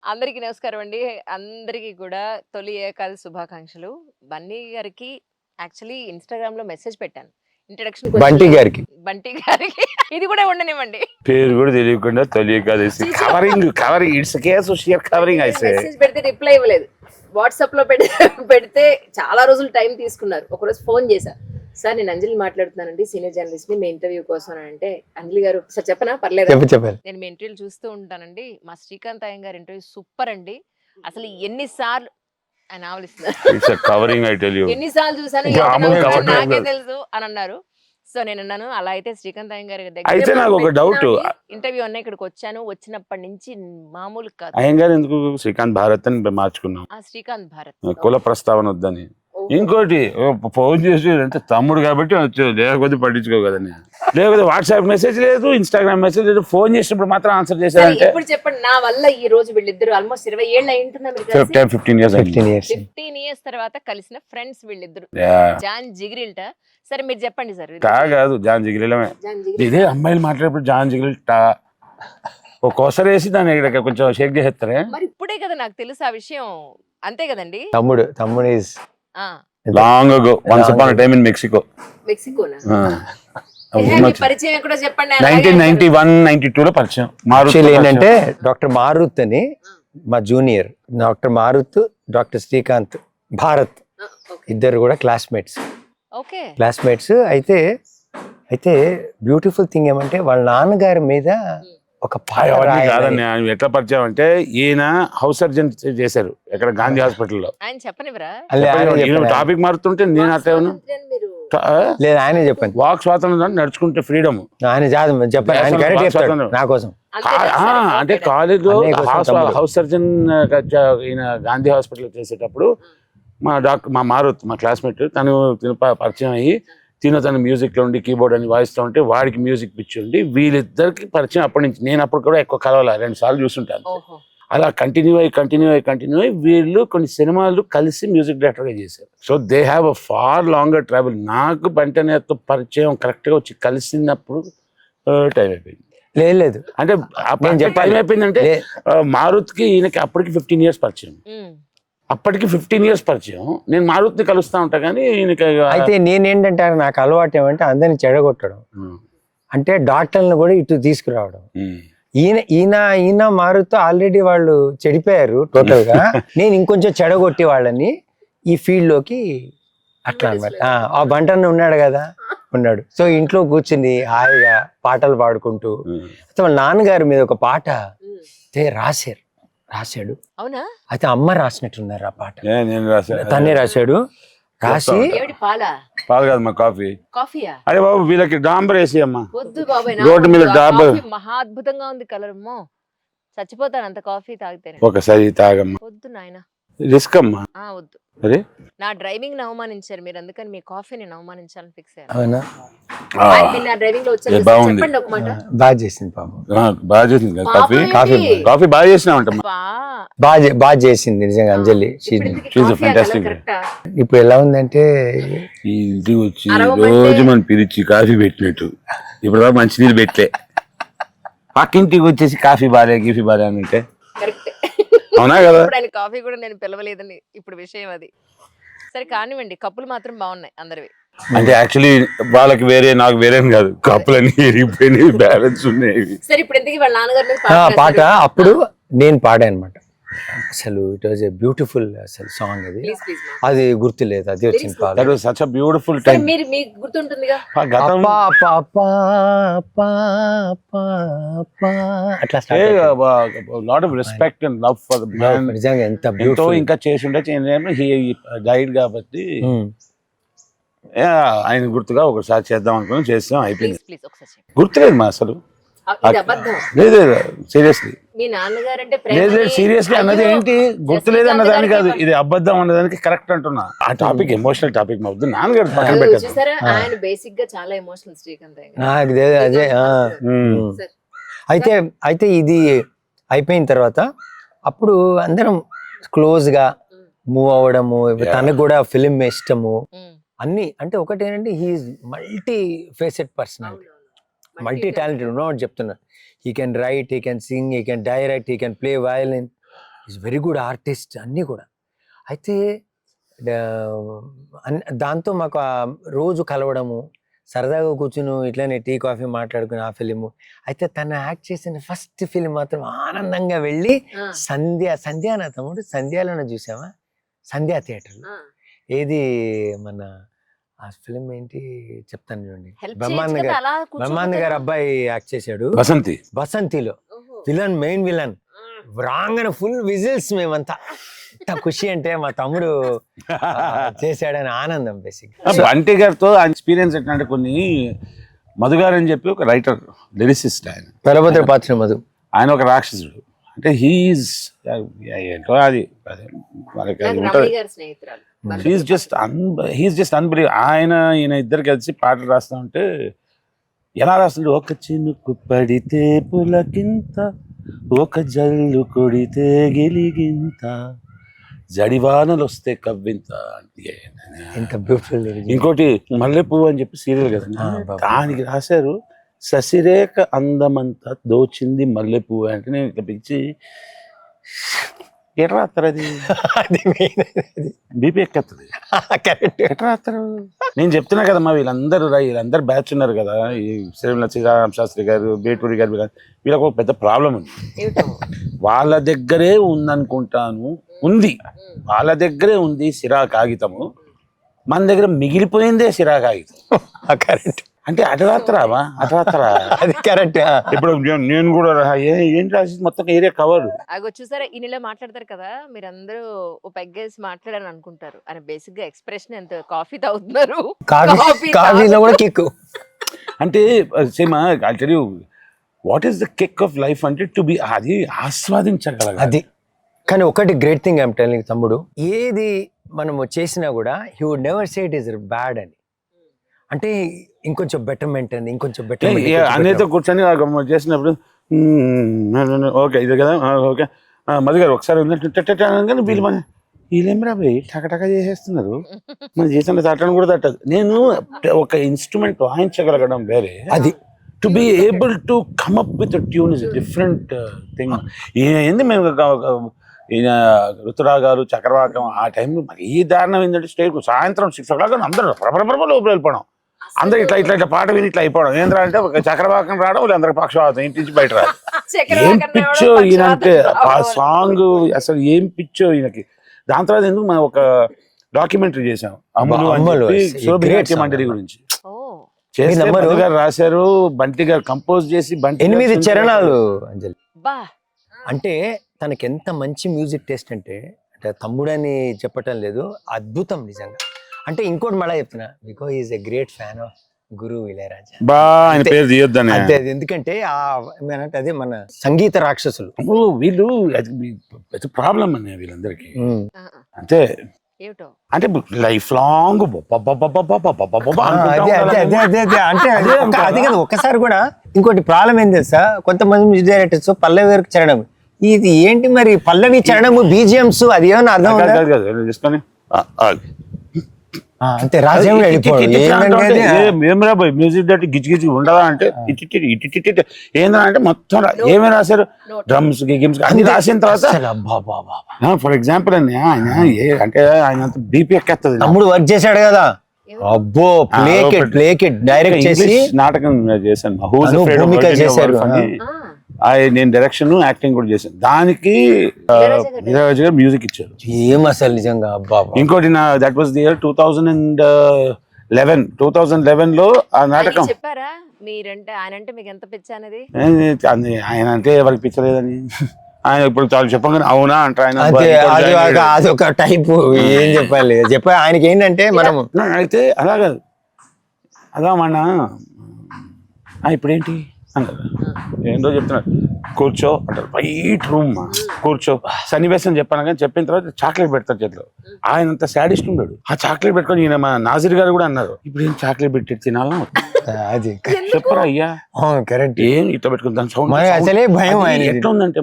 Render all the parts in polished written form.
అందరికీ నమస్కారం అండి. అందరికీ కూడా తొలి ఏకాదశి శుభాకాంక్షలు. బన్నీ గారికి యాక్చువల్లీ ఇన్‌స్టాగ్రామ్‌లో మెసేజ్ పెట్టాను. ఇంట్రడక్షన్ బంటి క్వెషన్‌లో గారికి. బంటి గారికి ఇది కూడా ఉండనివ్వండి. పేరు కూడా తెలియకుండా తెలియకదేసి covering it's case sheer covering అయితే మెసేజ్ పెడితే రిప్లై ఇవ్వలేదు. వాట్సాప్‌లో పెడితే చాలా రోజులు టైం తీసుకున్నారు. ఒకరోజు ఫోన్ చేశా. సార్ నేను అంజలి మాట్లాడుతున్నానండి, సీనియర్ జర్నలిస్ట్‌ని మీ ఇంటర్వ్యూ కోసం అని అంటే, అంజలి గారు సార్ చెప్పనా పర్లేదా? చెప్పారు. నేను మీ ఇంటర్వ్యూలు చూస్తూ ఉంటానండి. మా శ్రీకాంత్ అయ్యంగారి ఇంటర్వ్యూ సూపర్ అండి. అసలు ఎన్ని సార్లు ఆయన ఆవలిస్తున్నారు. It's covering I tell you. ఎన్నిసార్లు చూసాను ఇంకా ఎంత అమలు నవ్వుతానో కవర్ నాకే చేయలేదు. తెలుసు అని అన్నారు. సో నేను అన్నాను అలా అయితే శ్రీకాంత్ అయ్యంగారి అయితే నాకు ఒక డౌట్. ఇంటర్వ్యూ అన్న ఇక్కడికి వచ్చాను, వచ్చినప్పటి నుంచి మామూలు కాదు. అయ్యంగారు ఎందుకు శ్రీకాంత్ భారత్ అని మార్చుకున్నాం? ఆ శ్రీకాంత్ భారత్ కుల ప్రస్తావన వద్దని. ఇంకోటి ఫోన్ చేసి అంటే తమ్ముడు కాబట్టి వచ్చు, లేకపోతే పట్టించుకో కదని. లేకపోతే వాట్సాప్ మెసేజ్ లేదు, ఇన్స్టాగ్రామ్ మెసేజ్ లేదు, ఫోన్ చేసినప్పుడు మాత్రం ఆన్సర్ సరే, చేశారంటే ఇప్పుడు చెప్పండి, నా వల్ల ఈ రోజు వీళ్ళిద్దరు ఆల్మోస్ట్ 20 ఏళ్ళు అయి ఉంటుందా మీరు కలిసి? 15 years 15 years. 15 ఇయర్స్ తర్వాత కలిసిన ఫ్రెండ్స్ వీళ్ళిద్దరు. Yeah. జాన్ జిగిరిల్ట. సరే మీరు చెప్పండి సార్. కాదు జాన్ జిగిరిలమే. జాన్ జిగిరిల్ ఇదే అమ్మాయిలు మాట్లాడేప్పుడు జాన్ జిగిరి ఒక కొసర వేసి దాన్ని ఇక్కడ కొంచెం షేక్ చేసేస్తారే. మరి ఇప్పుడే కదా నాకు తెలుసు ఆ విషయం. అంతే కదండి. తమ్ముడు is a long ago once upon time in Mexico. మెక్సికోనా? అది మీ పరిచయం ఎక్కడో చెప్పండి. ఆయన 1991, 92 లో పరిచయం. actually ఏంటంటే డాక్టర్ మారుత్ అని మా junior, doctor Marut, doctor Srikanth Bharat ఇద్దరు కూడా క్లాస్మేట్స్. ఓకే. అయితే బ్యూటిఫుల్ థింగ్ ఏమంటే వాళ్ళ నాన్నగారి మీద ఒక పాట అవన్నీ రాయాలని. కాదండి, ఆయన ఎట్లా పరిచయం అంటే ఈయన హౌస్ సర్జన్ చేశారు ఎక్కడ గాంధీ హాస్పిటల్లో. ఆయన చెప్పనివరా? ఆయన చెప్పారు. టాపిక్ మారుతుంటే నేను అట్లా మీరు లేదు ఆయనే చెప్పండి. వాక్ స్వాతంత్రం నడుచుకుంటే ఫ్రీడమ్. ఆయన చెప్పండి, ఆయన కరెక్ట్ చెప్తాడు నా కోసం. అంతే కదా సార్? అంటే ఓకే. కాలేజ్ లో అన్నయ్య కోసం తమ్ముడు. హౌస్ సర్జన్ ఈయన గాంధీ హాస్పిటల్ చేసేటప్పుడు మా మారుత్ మా క్లాస్మేట్ తను పరిచయం అయ్యి తన మ్యూజిక్ లో ఉండి కీబోర్డ్ అని వాయిస్తూ ఉంటే వాడికి మ్యూజిక్ పిచ్చి ఉండి వీళ్ళిద్దరికి పరిచయం. అప్పటి నుంచి నేను అప్పుడు కూడా ఎక్కువ కలవాలి, 2 సార్లు చూస్తుంటాను. ఓహో. అలా కంటిన్యూ అయ్యి వీళ్ళు కొన్ని సినిమాలు కలిసి మ్యూజిక్ డైరెక్టర్ గా చేశారు. So they have a far longer travel. నాకు బంటనేతో పరిచయం కరెక్ట్ గా వచ్చి కలిసినప్పుడు టైం అయిపోయింది. లేదు అంటే నేను చెప్పాలి. టైం అయిపోయిందంటే మారుత్కి ఈయనకి అప్పటికి 15 years పరిచయం. అప్పటికి 15 years పరిచయం. నేను మారుతిని కలుస్తా ఉంటా కానీ ఈయనకి అయితే నేనేంటంటే నాకు అలవాటు ఏమంటే అందరిని చెడగొట్టడం, అంటే డాక్టర్లను కూడా ఇటు తీసుకురావడం. ఈయన మారుతూ ఆల్రెడీ వాళ్ళు చెడిపోయారు టోటల్ గా. నేను ఇంకొంచెం చెడగొట్టి వాళ్ళని ఈ ఫీల్డ్ లోకి అట్లా అనమాట. ఆ బంటన్న ఉన్నాడు. సో ఇంట్లో కూర్చుని హాయిగా పాటలు పాడుకుంటూ వాళ్ళ నాన్నగారి మీద ఒక పాట రాశాడు. అవునా? అయితే అమ్మ రాసినట్టున్నారు ఆ పాట. నేను రాశాను. తనే రాశాడు. రాసి ఏమిటి పాలా? పాలు కాదు మా కాఫీ. కాఫీయా? అరే బాబు వీళ్ళకి డాంబర్ వేసి అమ్మా. వద్దు బాబాయ్, రోడ్డు మీద డాబర్. మహా అద్భుతంగా ఉంది కలర్. అమ్మో చచ్చిపోతాను అంత కాఫీ తాగితేనే. ఒకసారి తాగమ్మా, వద్దు నాయన. రిస్క్ అమ్మా. వద్దు. అరే నా డ్రైవింగ్ ని అవమానించారు మీరు, అందుకని మీ కాఫీని అవమానించాలని ఫిక్స్ అయ్యాను. అవునా? మీరు నా డ్రైవింగ్ లో వచ్చారు, బాగుంది. చెప్పండి ఒక మాట. బాగా చేసింది పాపం. బాగా చేసింది కదా కాఫీ. పాపం ఏంటి? కాఫీ బాగా చేసినామంట. బాగా చేసింది నిజంగా అంజలి. ఇప్పుడు ఇంతకీ She's a కాఫీ ఆ fantastic colour correct ఆ? ఇప్పుడు ఎలా ఉందంటే ఈ ఇంటికి వచ్చి అరవమంటే- రోజు మనం పిలిచి కాఫీ పెట్టినట్టు ఇప్పుడు దాకా మంచినీళ్ళు పెట్టలే. పక్కింటికి వచ్చేసి కాఫీ బాలే అని అంటే Correct. అవునా కదా? ఇప్పుడు ఆయన కాఫీ కూడా నేను పిలవలేదని ఇప్పుడు విషయం అది. సరే కానివ్వండి, కప్పులు మాత్రం బాగున్నాయి అందరివి. అంటే యాక్చువల్లీ వాళ్ళకి వేరే నాకు వేరే అని కాదు, కప్పులన్నీ ఎరిగిపోయినాయి, బ్యాలెన్స్ ఉన్నాయి. సరే ఇప్పుడు ఎందుకు వాళ్ళ నాన్నగారి మీద ఆ పాట పాట రాశారు? అప్పుడు నేను పాడాను అనమాట. అసలు ఇట్ వాజ్ ఏ బ్యూటిఫుల్ అసలు సాంగ్ అది. Please, please, ma'am. అది గుర్తులేదు, అది వచ్చింది పాట. That was such a beautiful సరే టైం. మీకు గుర్తుంటుందిగా. గతం అట్లా start అవుతుంది. Lot of respect and love for the man. నిజంగా ఎంత ఎంతో బ్యూటిఫుల్. ఇంకా చేసి ఉండే హీ డైడ్ కాబట్టి ఆయన గుర్తుగా ఒకసారి చేద్దాం అనుకుని చేస్తాం, అయిపోయింది. ప్లీజ్ ఒకసారి చెప్పండి. గుర్తులేదు మా అసలు. ఇది అబద్ధం. లేదు సీరియస్లీ మీ నాన్నగారు అంటే లేదు సీరియస్లీ అన్నది ఏంటి గుర్తులేదు అన్నదాని కాదు, ఇది అబద్ధం అన్నదానికి కరెక్ట్ అంటున్నా. ఆ టాపిక్ ఎమోషనల్ టాపిక్ మా వద్దు, నాన్నగారు పక్కన పెట్టారు. చూసారా, ఆయన బేసిక్ గా చాలా ఎమోషనల్ శ్రీకాంత్ అయ్య గారు. నాకు అదే సరే. అయితే ఇది అయిపోయిన తర్వాత అప్పుడు అందరం క్లోజ్ గా మూవ్ అవ్వడము, తనకు కూడా ఫిలిం ఇష్టము ఉమ్. అన్ని. అంటే ఒకటి ఏంటంటే he's multi faceted personality, multi talented. చెప్తున్నా, he can write, he can sing, he can direct, he can play violin, is very good artist అన్నీ కూడా. అయితే దాంతో మాకు రోజు కలవడము, సరదాగా కూర్చుని ఇట్లానే టీ కాఫీ మాట్లాడుకుని ఆ ఫిలిము. అయితే తను యాక్ట్ చేసిన ఫస్ట్ ఫిలిం మాత్రం ఆనందంగా వెళ్ళి సంధ్య నా తమ్ముడు సంధ్యాలోనే చూసామా, సంధ్యా థియేటర్లో. ఏది మన ఆ ఫిలిం ఏంటి చెప్తాను చూడండి, బ్రహ్మానంద గారు అబ్బాయి యాక్ట్ చేశాడు బసంతిలో. విలన్, మెయిన్ విలన్ రాగానే ఫుల్ విజిల్స్. మేమంతా ఎంత ఖుషి అంటే మా తమ్ముడు చేశాడని ఆనందం. బేసిక్ బంటి గారితో ఎక్స్పీరియన్స్ ఏంటంటే, కొన్ని మధు గారు అని చెప్పి ఒక రైటర్ లిరిసిస్ట్, ఆయన బలభద్ర పాత్ర మధు, ఆయన ఒక రాక్షసుడు. అంటే హీఈస్ ఏంటో అది హీఈస్ జస్ట్ అన్బిలీవ్. ఈయన ఇద్దరు కలిసి పాటలు రాస్తా ఉంటే ఎలా రాస్తుండే, ఒక చినుకు పడితే పులకింత, ఒక జల్లు కొడితే గిలిగింత, జడివానలు వస్తే కవ్వింత. ఇంకోటి మల్లెపువ్వు అని చెప్పి సీరియల్ కదా, దానికి రాశారు శశిరేఖ అందమంతా దోచింది మల్లెపువ్వు అంటే. నేను ఇట్లా పిలిచి ఎట్లా రాస్తారు అది బీపీ ఎక్కతుంది, ఎట్లా రాస్తారు? నేను చెప్తున్నా కదమ్మా, వీళ్ళందరూ బ్యాచ్ ఉన్నారు కదా, ఈ శ్రీరామ శ్రీరామ శాస్త్రి గారు, బేటూరి గారు, వీళ్ళకి ఒక పెద్ద ప్రాబ్లం ఉంది. వాళ్ళ దగ్గరే ఉందనుకుంటాను, వాళ్ళ దగ్గరే ఉంది సిరా కాగితము, మన దగ్గర మిగిలిపోయిందే సిరా కాగితం. కరెక్ట్. అంటే అటరాత్రావా అది కరెక్ట్. ఇప్పుడు నేను కూడా ఏంటి రాసి మొత్తం ఏరియా కవర్. అగో చూసారా, ఈ నెల మాట్లాడతారు కదా, మీరందరూ ఓ పెగ్గేసి మాట్లాడాలని అనుకుంటారు. అని బేసిక్ గా ఎక్స్ప్రెషన్ ఎంత కాఫీ తాగుతున్నారు, కాఫీలో కూడా కిక్. అంటే same I tell you what is the kick of life అంటే టు బి, అది ఆస్వాదించగలగాలి. అది కానీ ఒకటి గ్రేట్ థింగ్ ఐమ్ టెల్లింగ్ తమ్ముడు, ఏది మనము చేసినా కూడా he would never say it is bad అని. అంటే ఇంకొంచెం బెటర్మెంట్ అని, ఇంకొంచెం బెటర్మెంట్ అనేది కూర్చొని చేసినప్పుడు ఓకే ఇది కదా, ఓకే మధు గారు ఒకసారి వీళ్ళు వీళ్ళేమరా పోయి టకటక చేసేస్తున్నారు, మన చేసిన తట్టను కూడా తట్టదు. నేను ఒక ఇన్స్ట్రుమెంట్ వాయించగలగడం వేరే, అది to be able to come up with tune is different thing. ఏంది మేము ఈయన ఋతురాగాలు, చక్రవాకం ఆ టైంలో మరి ఈ దారుణం ఏంటంటే, స్టేజ్ సాయంత్రం 6 o'clock అందరూ ప్రపరపరప లోపల వెళ్ళిపోవడం, అందరూ ఇట్లా పాట విని ఇట్లా అయిపోవడం. ఏంటంటే ఒక చక్రవాకం రావడం, వీళ్ళందరూ పక్షవాతం, ఇంటి నుంచి బయట రాదు. ఏం పిచ్చో ఈయనంటే ఆ సాంగ్, అసలు ఏం పిచ్చో ఈయనకి. దాని తర్వాత ఎందుకు మనం ఒక డాక్యుమెంటరీ చేసాం, అమ్ములు మండలి గురించి చేస్తే బంటి గారు రాశారు, బంటి గారు కంపోజ్ చేసి, 8 చరణాలు అంజలి. అంటే తనకి ఎంత మంచి మ్యూజిక్ టేస్ట్ అంటే తమ్ముడని చెప్పటం లేదు, అద్భుతం నిజంగా. అంటే ఇంకోటి మళ్ళా చెప్తున్నా, because is a great fan of Guru Ilaiyaraaja. అంతే, ఎందుకంటే అదే మన సంగీత రాక్షసులు వీళ్ళు. ప్రాబ్లం అనే వీళ్ళందరికీ అంటే అంటే లైఫ్ లాంగ్ అంటే అది కదా. ఒక్కసారి కూడా ఇంకోటి ప్రాబ్లం ఏం తెలుసా, కొంతమంది మ్యూజిక్ డైరెక్టర్స్ పల్లవి వరకు చరణం, ఇది ఏంటి మరి పల్లవి చరణము బీజిఎంస్, అది ఏమన్నా అర్థం అంతే. రాజ్యం మ్యూజిక్ డైరెక్టర్ గిచ్చి గిచ్చి ఉండదా అంటే ఏందా అంటే మొత్తం ఏమేమి రాశారు, డ్రమ్స్ గిమ్స్ అన్ని రాసిన తర్వాత ఫర్ ఎగ్జాంపుల్ అంటే ఆయన బీపీ ఎక్కేస్తుంది. తమ్ముడు వర్క్ చేశాడు కదా, అబ్బో ప్లేకెట్ డైరెక్ట్ చేసి నాటకం చేశారు. నేను డైరెక్షన్, యాక్టింగ్ కూడా చేశాను. దానికి ఇళయరాజా గారు మ్యూజిక్ ఇచ్చారు. ఏం అసలు నిజంగా అబ్బా. ఇంకోటి దట్ వాస్ ది ఇయర్ 2011 లో ఆ నాటకం చెప్పారా మీరంటే, ఆయన అంటే మీకు ఎంత పిచ్చ అనేది? ఆయన అంటే ఎవరికి పిచ్చలేదని ఆయన ఇప్పుడు చాలా చెప్పగానే అవునా అంటే ఆయన అదొక టైపు. ఏం చెప్పాలి ఆయనకి ఏంటంటే మనం అయితే అలా మన ఇప్పుడేంటి అంటారు, ఏంటో చెప్తున్నారు, కూర్చో అంటారు, వైట్ రూమ్ కూర్చో, సన్నివేశం చెప్పాను కానీ చెప్పిన తర్వాత చాక్లెట్ పెడతారు చేతిలో. ఆయన అంత సాడిస్ట్ ఉన్నాడు, ఆ చాక్లెట్ పెట్టుకొని ఈయన మా నాజిర్ గారు కూడా అన్నారు, ఇప్పుడు ఏం చాక్లెట్ పెట్టి తినాలా అది చెప్పరా అయ్యా, కరెక్ట్. ఏం ఇట్లా పెట్టుకుని దాని సౌండ్ భయం ఎట్లా ఉందంటే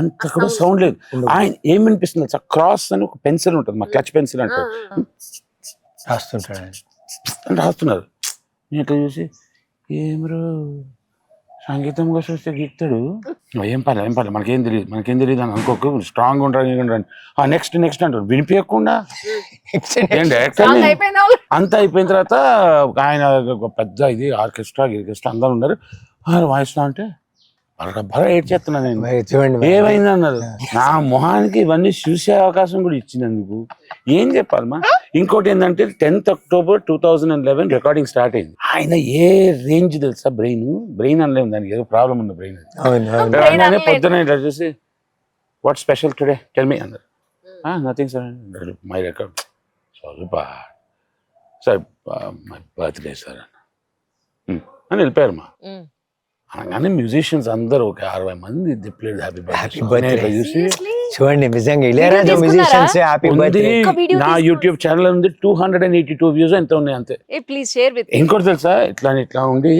అంత కూడా సౌండ్ లేదు. ఆయన ఏం వినిపిస్తుంది, క్రాస్ అని ఒక పెన్సిల్ ఉంటుంది, మా క్లచ్ పెన్సిల్ అంటారు, రాస్తున్నారు. నేను ఇట్లా చూసి ఏమరో సంగీతం కోసం వస్తే గీక్తాడు, ఏం పర్లేదు మనకేం తెలియదు అని అనుకోకు, స్ట్రాంగ్ ఉంటారు. నెక్స్ట్ అంటారు వినిపించకుండా. Song అయిపోయిందా? అంతా అయిపోయిన తర్వాత ఆయన ఒక పెద్ద ఇది ఆర్కెస్ట్రా అందరూ ఉన్నారు, వాయిస్తా అంటే బర ఏడ్ చేస్తున్నా నేను, చూడండి ఏమైంది అన్నారు. నా మొహానికి ఇవన్నీ చూసే అవకాశం కూడా ఇచ్చినందుకు ఏం చెప్పాలమ్మా. ఇంకోటి ఏంటంటే 10th October 2011 రికార్డింగ్ స్టార్ట్ అయింది. ఆయన ఏ రేంజ్ తెలుసా, బ్రెయిన్ అనలేము, దానికి ఏదో ప్రాబ్లం ఉంది బ్రెయిన్. పొద్దున ఇట్లా చూసి what special today tell me అన్నారు. Nothing sir, my record sir, my birthday sir అని వెళ్ళిపోయారు మా. అనగానే మ్యూజిషియన్స్ అందరూ ఒక 60 మంది హ్యాపీ బర్త్డే చూసి చూడండి. నిజంగా ఇళయరాజా మ్యూజిషియన్స్ హ్యాపీ బర్త్డే. నా యూట్యూబ్ ఛానల్ ఉంది 282 వ్యూస్ ఎంత ఉన్నాయి అంతే. ప్లీజ్ షేర్ విత్ ఇంకోటి తెలుసా, ఇట్లా ఉండి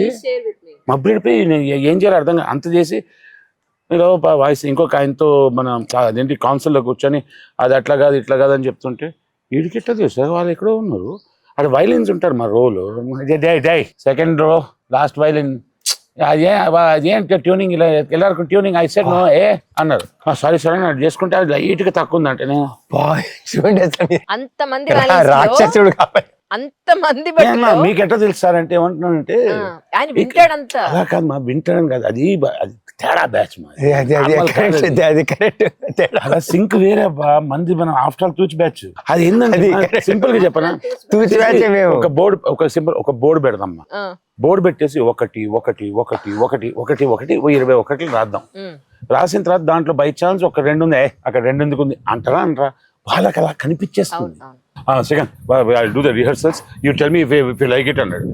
మబ్బిడిపోయి ఏం చేయాలి అర్థం కాదు. అంత చేసి వాయిస్ ఇంకొక ఆయనతో మనం అదేంటి కౌన్సిల్లో కూర్చొని అది అట్లా కాదు ఇట్లా కాదు అని చెప్తుంటే వీడికి ఎట్లా తెలుసు వాళ్ళు ఎక్కడో ఉన్నారు, అక్కడ వైలిన్స్ ఉంటారు మా రోలు, సెకండ్ రో లాస్ట్ వైలిన్, అదేంటి ట్యూనింగ్ ఇలా ಎಲ್ಲರಿಗೂ ట్యూనింగ్ ఐ సెడ్ నో అన్నారు. సారీ అని చేసుకుంటే అది లైట్ గా తక్కువ ఉందంటే చూడండి అంతమంది రాక్షసుడు కాబట్టి అంతమంది మీకు ఎట్లా తెలుసు సార్ అంటే ఏమంటున్నానంటే ఆయన వింటాడంతా. అలా కాదు మా వింటాడని కాదు, అది తేడా బ్యాచ్ అది కరెక్ట్. అలా సింక్ వేరే మంది మనం ఆఫ్టర్ ఆల్ తూచి బ్యాచ్. అది ఏంటంటే సింపుల్ గా చెప్పనా, తూచి బ్యాచ్ ఒక బోర్డు పెడదామ్మా, బోర్డు పెట్టేసి 1 1 1 1 1 1 21 రాద్దాం. రాసిన తర్వాత దాంట్లో బై ఛాన్స్ ఒక 2 ఉంది, అక్కడ 2 ఎందుకు ఉంది అంటారా వాళ్ళకి అలా కనిపించేస్తుంది. Second do the rehearsals, you tell me if you like it అన్నాడు.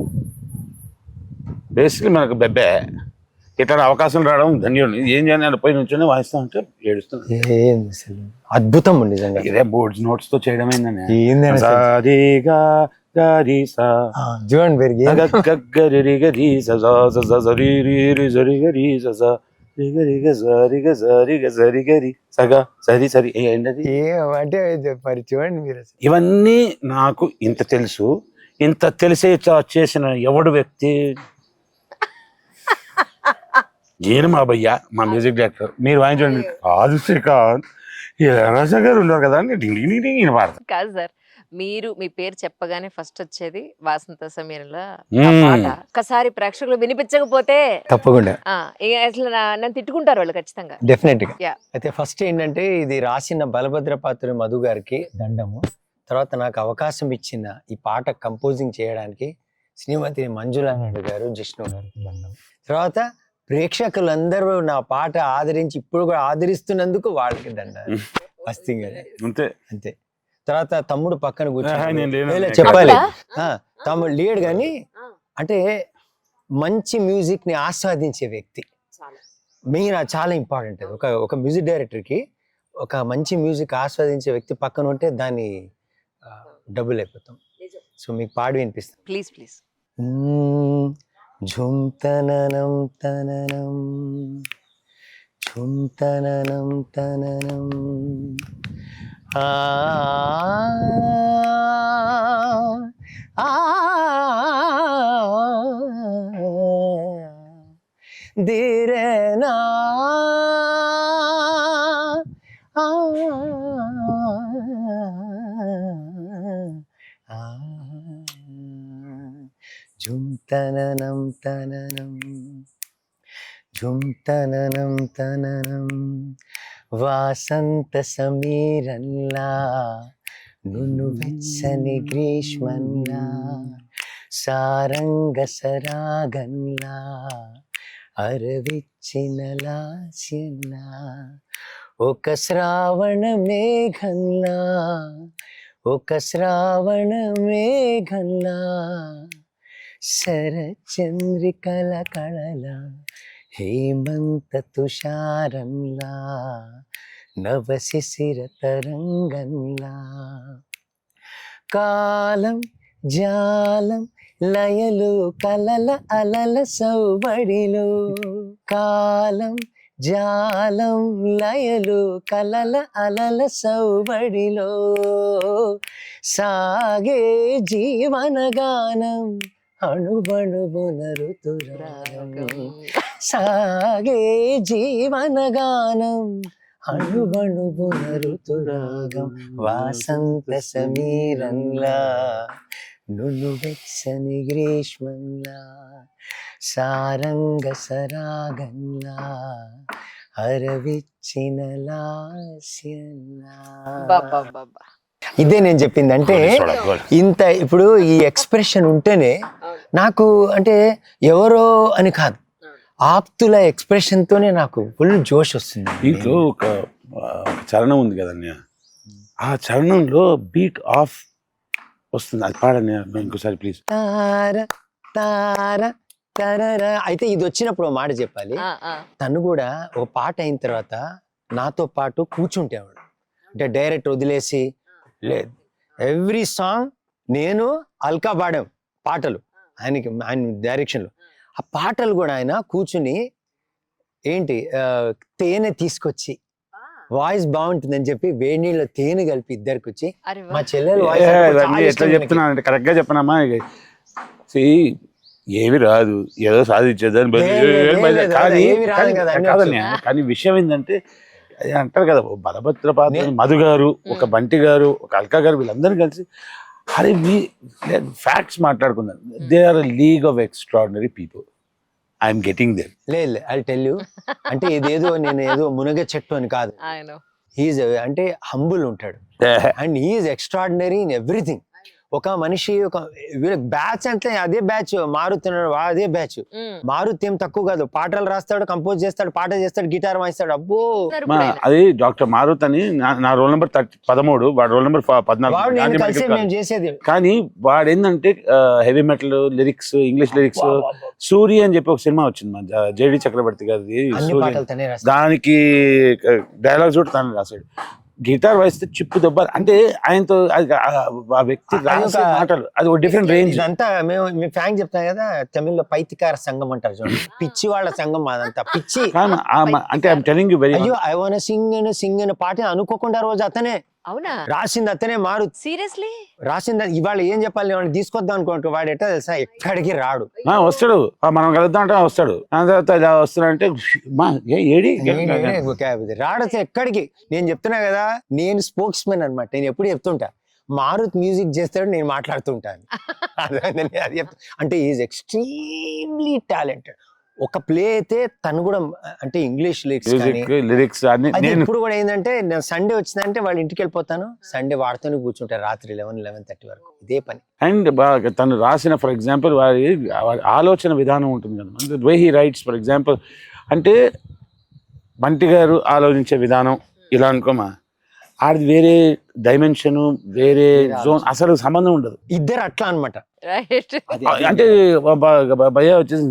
బేసిక్లీ మనకు బెబ్బే ఇట్లా అవకాశం రావడం ధన్యుడు. ఏం చేయాలి పోయి నుంచొని వాయిస్తా ఉంటే ఏడుస్తాను. అద్భుతం నిజంగా. ఇదే బోర్డ్స్ నోట్స్ తో చేయడం ఏందని చూడండి మీరు. ఇవన్నీ నాకు ఇంత తెలుసు, ఇంత తెలిసే చేసిన ఎవడు వ్యక్తి నేను మా భయ్య, మా మ్యూజిక్ డైరెక్టర్. మీరు వాయించండి కాదు శ్రీకాంత్ రాజా గారు ఉన్నారు కదా అని కాదు సార్, మీరు మీ పేరు చెప్పగానే ఫస్ట్ వచ్చేది వాసంత సమీరల. ఒకసారి ప్రేక్షకులు వినిపించకపోతే తప్పకుండా అసలు నన్ను తిట్టుకుంటారు వాళ్ళు ఖచ్చితంగా. డెఫినెట్ గా. అయితే ఫస్ట్ ఏంటంటే ఇది రాసిన బలభద్రపాత్రుడి మధు గారికి దండము. తర్వాత నాకు అవకాశం ఇచ్చిన ఈ పాట కంపోజింగ్ చేయడానికి శ్రీమతి మంజులా నాయుడు గారు, జిష్ణు గారికి దండం. తర్వాత ప్రేక్షకులందరూ నా పాట ఆదరించి ఇప్పుడు కూడా ఆదరిస్తున్నందుకు వాళ్ళకి దండాలు. మస్తీ అంతే అంతే. తర్వాత తమ్ముడు పక్కన కూర్చొని చెప్పాలి, తమ్ముడు లేడు కానీ అంటే మంచి మ్యూజిక్ ని ఆస్వాదించే వ్యక్తి మెయిన్, చాలా ఇంపార్టెంట్. ఒక మ్యూజిక్ డైరెక్టర్ కి ఒక మంచి మ్యూజిక్ ఆస్వాదించే వ్యక్తి పక్కన ఉంటే దాన్ని డబుల్ అయిపోతాం. సో మీకు పాడి వినిపిస్తాం ప్లీజ్ ప్లీజ్. ఝుమ్ తననం తననం ఝుమ్ తననం తననం ఆ ధీరేనా ఝుమ్ తననం తననం ఝుమ్ తననం తననం వాసంత సమీరన్లా నును వెచ్చని గ్రీష్మన్లా సారంగ సరాగన్లా అరవిచ్చిన లాస్యంలా ఒక శ్రావణ మేఘంలా ఒక శ్రావణ మేఘంలా శరచంద్రికల కళల హేమంత తుషారంలా నవశిశిర తరంగంలా కాలం జాలం లయలు కలల అలల సౌబడిలో కాలం జాలం లయలు కలల అలల సౌబడిలో సాగే జీవనగానం అణువణువున ఋతురాగం సాగే జీవనగానం అణువణువున ఋతురాగం వాసంత సమీరంలా నునువెచ్చని గ్రీష్మంలా సారంగ సరాగంలా అరవిచ్చిన లాస్యంలా. బాబా ఇదే నేను చెప్పింది. అంటే ఇంత ఇప్పుడు ఈ ఎక్స్ప్రెషన్ ఉంటేనే నాకు, అంటే ఎవరో అని కాదు, ఆప్తుల ఎక్స్ప్రెషన్ తోనే నాకు ఫుల్ జోష్ వస్తుంది. దీంట్లో ఒక చరణం ఉంది కదన్య, ఆ చరణంలో బీట్ ఆఫ్ వస్తుంది, అది పాడన్య ఇంకోసారి ప్లీజ్. తార తార తరర. అయితే ఇది వచ్చినప్పుడు ఒక మాట చెప్పాలి. తను కూడా ఒక పాట అయిన తర్వాత నాతో పాటు కూర్చుంటేవాడు. అంటే డైరెక్ట్ వదిలేసి లేదు, ఎవ్రీ సాంగ్ నేను అల్కా పాడాం పాటలు ఆయనకి, ఆయన డైరెక్షన్లో. ఆ పాటలు కూడా ఆయన కూర్చుని ఏంటి తేనె తీసుకొచ్చి వాయిస్ బాగుంటుందని చెప్పి వేడి నీళ్ళ తేనె కలిపి ఇద్దరికి వచ్చి మా చెల్లెలు ఎట్లా చెప్తున్నా అంటే కరెక్ట్ గా చెప్పనమ్మా. ఏమి రాదు, ఏదో సాధించేదని కానీ విషయం ఏంటంటే అది అంటారు కదా, బలభద్ర పాత్ర మధు గారు, ఒక బంటి గారు, ఒక అల్కా గారు, వీళ్ళందరూ కలిసి అరే ఫ్యాక్ట్స్ మాట్లాడుకున్నారు. They are league of extraordinary people. I'm getting there. లేదు ఐ టెల్ యూ, అంటే ఇదేదో నేను ఏదో మునగ చెట్టు అని కాదు. హీఈస్ అంటే హంబుల్ ఉంటాడు and he's extraordinary in everything. ఒక మనిషి ఒక బ్యాచ్ అంటే అదే బ్యాచ్, మారుతున్నాడు అదే బ్యాచ్. మారుతి ఏం తక్కువ కాదు, పాటలు రాస్తాడు, కంపోజ్ చేస్తాడు, పాట చేస్తాడు, గిటార్ వాయిస్తాడు. అబ్బో అది డాక్టర్ మారుతి అని నా రోల్ నెంబర్ 13, వాడు రోల్ నెంబర్ 14. చేసేది కానీ వాడు ఏంటంటే heavy metal lyrics, English lyrics. Surya అని చెప్పి ఒక సినిమా వచ్చింది మన జేడి చక్రవర్తి గారిది, దానికి డైలాగ్స్ కూడా తనే రాశాడు. గిటార్ వాయిస్తే చిప్పు దెబ్బ అంటే ఆయనతో ఆ వ్యక్తి మాటలు అది ఒక డిఫరెంట్ రేంజ్. అంతా మేము ఫ్యాన్ చెప్తాం కదా, తమిళ్లో పైతికార సంఘం అంటారు చూడండి, పిచ్చి వాళ్ళ సంఘం అదంతా పిచ్చి. అంటే ఐఎమ్ టెల్లింగ్ యు వెరీ, అయ్యో ఐ వాంట్ సింగ్ అనే పాట అనుకోకుండా రోజు అతనే అవునా రాసింది, అతనే మారు సీరియస్లీ రాసింది. ఇవాళ ఏం చెప్పాలి, వాడిని తీసుకొద్దాం అనుకుంటా, వాడు ఎట్టా తెలుసా ఎక్కడికి రాడు, వస్తాడు మనం కలుద్దాం అంటే వస్తాడు, ఇలా వస్తాడంటే ఏడి రాడు అసలు ఎక్కడికి. నేను చెప్తున్నా కదా, నేను స్పోక్స్ మెన్ అనమాట. నేను ఎప్పుడు చెప్తుంటా మారుత్ మ్యూజిక్ చేస్తాడు, నేను మాట్లాడుతుంటాను. అంటే ఈజ్ ఎక్స్ట్రీమ్లీ టాలెంటెడ్. ఒక ప్లే అయితే తను కూడా అంటే ఇంగ్లీష్ లిరిక్స్ ఇప్పుడు కూడా ఏంటంటే నేను సండే వచ్చిందంటే వాళ్ళ ఇంటికి వెళ్ళిపోతాను, సండే వాడుతూనే కూర్చుంటారు రాత్రి 11-11:30 వరకు, ఇదే పని. అండ్ తను రాసిన ఫర్ ఎగ్జాంపుల్ వారి ఆలోచన విధానం ఉంటుంది కదా, way he writes for example. అంటే బంటి గారు ఆలోచించే విధానం ఇలా అనుకోమా, ఆడిది వేరే డైమెన్షన్, వేరే జోన్, అసలు సంబంధం ఉండదు. ఇద్దరు అట్లా అనమాట. అంటే భయ వచ్చేసి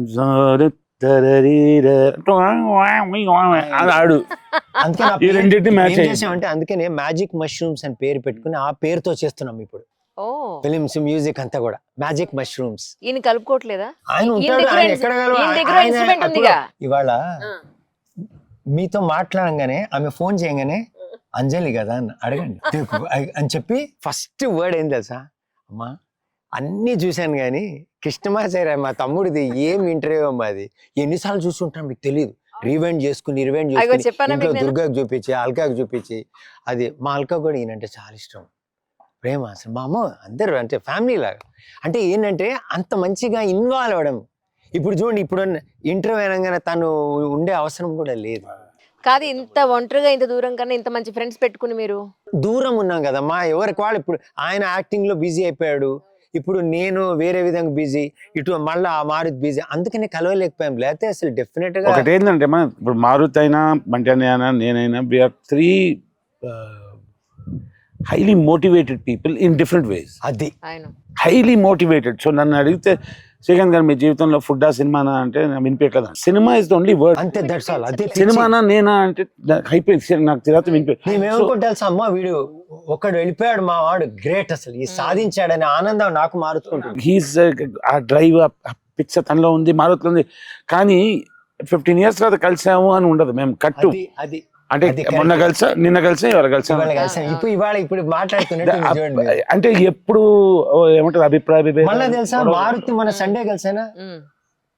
ఆడు అందుకే అందుకనే మ్యాజిక్ మష్రూమ్స్ అని పేరు పెట్టుకుని ఆ పేరుతో చేస్తున్నాం ఇప్పుడు ఫిలిమ్స్ మ్యూజిక్ అంతా కూడా. మ్యాజిక్ మష్రూమ్స్ ఈయన కలుపుకోవట్లేదా? ఆయన ఉంటాడు, ఆయన ఎక్కడ ఇవాళ మీతో మాట్లాడంగానే ఆమె ఫోన్ చేయగానే అంజలి కదా అని అడగండి అని చెప్పి ఫస్ట్ వర్డ్ ఏం తెలుసా, అమ్మా అన్ని చూశాను కానీ కృష్ణమాచార్య మా తమ్ముడిది ఏం ఇంటర్వ్యూ అమ్మా, అది ఎన్నిసార్లు చూస్తుంటాం మీకు తెలియదు. రివైండ్ చేసుకుని ఇంట్లో దుర్గాకు చూపించి, అల్కాకు చూపించి, అది మా అల్కా కూడా ఈయనంటే చాలా ఇష్టం, ప్రేమ అసలు. మా అమ్మ అందరూ అంటే ఫ్యామిలీ లాగా. అంటే ఏంటంటే అంత మంచిగా ఇన్వాల్వ్ అవ్వడం. ఇప్పుడు చూడండి, ఇప్పుడు ఇంటర్వ్యూ అనగానే తను ఉండే అవసరం కూడా లేదు. కాదు, ఇంత ఒంటరిగా ఇంత దూరం కన్నా ఇంత మంచి ఫ్రెండ్స్ పెట్టుకుని మీరు దూరం ఉన్నాం కదమ్మా ఎవరికి వాళ్ళు. ఇప్పుడు ఆయన యాక్టింగ్ లో బిజీ అయిపోయాడు, ఇప్పుడు నేను వేరే విధంగా బిజీ, ఇటు మళ్ళీ ఆ మారుతి బిజీ, అందుకనే కలవలేకపోయాం. లేకపోతే అసలు డెఫినెట్ గా ఒకటి ఏంటంటే ఇప్పుడు మారుతి అయినా బంటి అయినా నేనైనా we are 3 highly motivated people in different ways. అది హైలీ మోటివేటెడ్. సో నన్ను అడిగితే శ్రీకాంత్ గారు మీ జీవితంలో ఫుడ్డా సినిమానా అంటే వినిపించలేదు. Cinema is the only word. అంతే, దట్స్ ఆల్. అదే సినిమానా నేనా అంటే అయిపోయింది, నాకు తర్వాత వినిపించలేదు. మేమేమనుకుంటా తెలుసా, అమ్మ వీడు ఒకడు వెళ్ళిపోయాడు మా వాడు గ్రేట్, అసలు ఈ సాధించాడనే ఆనందం నాకు మారుతుంటుంది. హీస్ ఆ డ్రైవ్, ఆ పిచ్చ తనలో ఉంది, మారుతులో ఉంది. కానీ 15 years తర్వాత కలిసాము అని ఉండదు. మేము కట్టు అది అంటే మొన్న కలిసా, నిన్న కలిసా, ఎవరు కలిసా, ఇప్పుడు మాట్లాడుతున్నట్టు. అంటే ఎప్పుడు ఏమంటారు అభిప్రాయ మళ్ళీ తెలుసా, మారుతి మన సండే కలిసానా,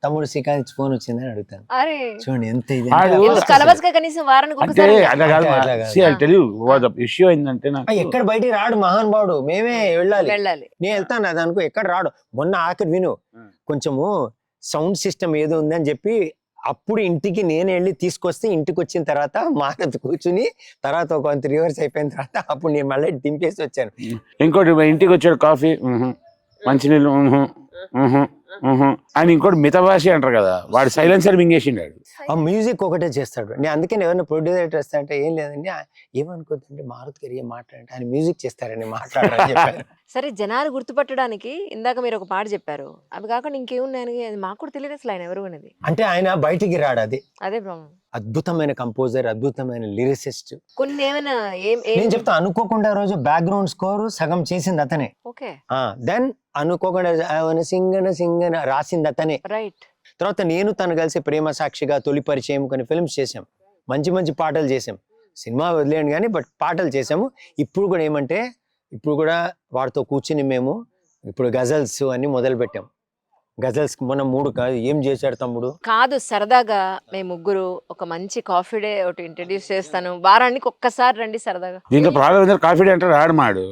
తమ్ముడు శ్రీకాంత్ ఫోన్ వచ్చిందని అడుగుతాను. అరే చూడండి ఎంత ఇది ఆడు ఎందుకు కలవచ్చుగా కనీసం వారానికి అంటే ఒకసారి? అలా కాదు అట్లా కాదు. See, I'll tell you what the issue అయిందంటే నాకు ఎక్కడ బయటికి రాడు మహానుభావుడు, మేమే వెళ్ళాలి. వెళ్ళాలి. నేను వెళ్తాను అది అనుకో, ఎక్కడ రాడు. మొన్న ఆఖరి విను, కొంచెము సౌండ్ సిస్టమ్ ఏదో ఉందని చెప్పి అప్పుడు ఇంటికి నేను వెళ్ళి తీసుకొస్తే, ఇంటికి వచ్చిన తర్వాత మాకతో కూర్చుని తర్వాత ఒక 3 hours అయిపోయిన తర్వాత అప్పుడు నేను మళ్ళీ దింపేసి వచ్చాను. ఇంకోటి ఇంటికి వచ్చాడు కాఫీ మంచినీళ్ళు ఆయన ఇంకోటి మితభాషి అంటారు కదా, వాడు సైలెన్సర్ మింగేసిండాడు. ఆ మ్యూజిక్ ఒకటే చేస్తాడు. నేను అందుకని ఎవరైనా ప్రొడ్యూసర్ వస్తా అంటే ఏం లేదండి ఏమనుకోద్దండి మారుతి గారు ఏం మాట్లాడంటే ఆయన మ్యూజిక్ చేస్తారని మాట్లాడారని చెప్పారు. సరే, జనాలు గుర్తుపట్టడానికి ఇందాక మీరు ఒక పాట చెప్పారు, అవి కాకుండా ఇంకేమున్నాయని అది మాకు కూడా తెలియదు అసలు ఆయన ఎవరు అనేది. అంటే ఆయన బయటికి రాడు, అదే ప్రాబ్లం. అద్భుతమైన కంపోజర్, అద్భుతమైన లిరిసిస్ట్. కొన్ని ఏమైనా నేను చెప్తా, అనుకోకుండా రోజు బ్యాక్గ్రౌండ్ స్కోర్ సగం చేసింది అతనే. ఓకే, దెన్ అనుకోకుండా సింగన రాసింది అతనే. రైట్. తర్వాత నేను తను కలిసి ప్రేమ సాక్షిగా, తొలి పరిచయం కొన్ని ఫిల్మ్స్ చేసాం, మంచి మంచి పాటలు చేసాం. సినిమా వదిలేయండి కానీ బట్ పాటలు చేసాము. ఇప్పుడు కూడా ఏమంటే ఇప్పుడు కూడా వాడితో కూర్చుని మేము ఇప్పుడు గజల్స్ అని మొదలు పెట్టాం. గజల్స్ మొన్న 3 కాదు, ఏం చేశాడు తమ్ముడు. కాదు, సరదాగా మేము ముగ్గురు ఒక మంచి కాఫీ డే ఒకటి ఇంట్రడ్యూస్ చేస్తాను, వారానికి ఒక్కసారి రండి సరదాగా. దీంతో ప్రాబ్లం కాఫీ అంటారు ఆడమాడు,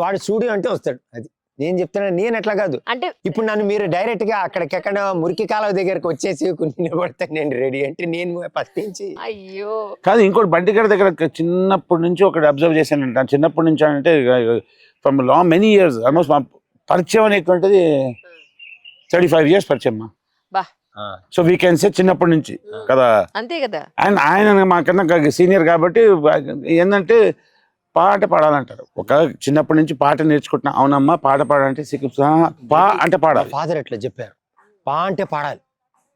వాడు స్టూడియో అంటే వస్తాడు. అది నేను చెప్తున్నా, నేను ఎట్లా కాదు. అంటే ఇప్పుడు నన్ను మీరు డైరెక్ట్ గా అక్కడికెక్కడ మురికి కాలువ దగ్గరకు వచ్చేసి నిలబడతాను నేను రెడీ అంటే నేను ఫస్ట్ నుంచి. అయ్యో కాదు. ఇంకోటి బంటిగారి దగ్గర చిన్నప్పటి నుంచి ఒకటి అబ్జర్వ్ చేశానంట. చిన్నప్పటి నుంచి అంటే from long many years almost మా పరిచయం అనేటువంటిది 35 years పరిచయం మా. బా, సో వీ కెన్ సే చిన్నప్పటి నుంచి కదా. అంతే కదా. అండ్ ఆయన మాకన్నా సీనియర్ కాబట్టి ఏంటంటే పాట పాడాలంటారు. ఒక చిన్నప్పటి నుంచి పాట నేర్చుకుంటున్నా. అవునమ్మా పాట పాడాలంటే పా అంటే పాడాలి. ఫాదర్ ఎట్లా చెప్పారు, పా అంటే పాడాలి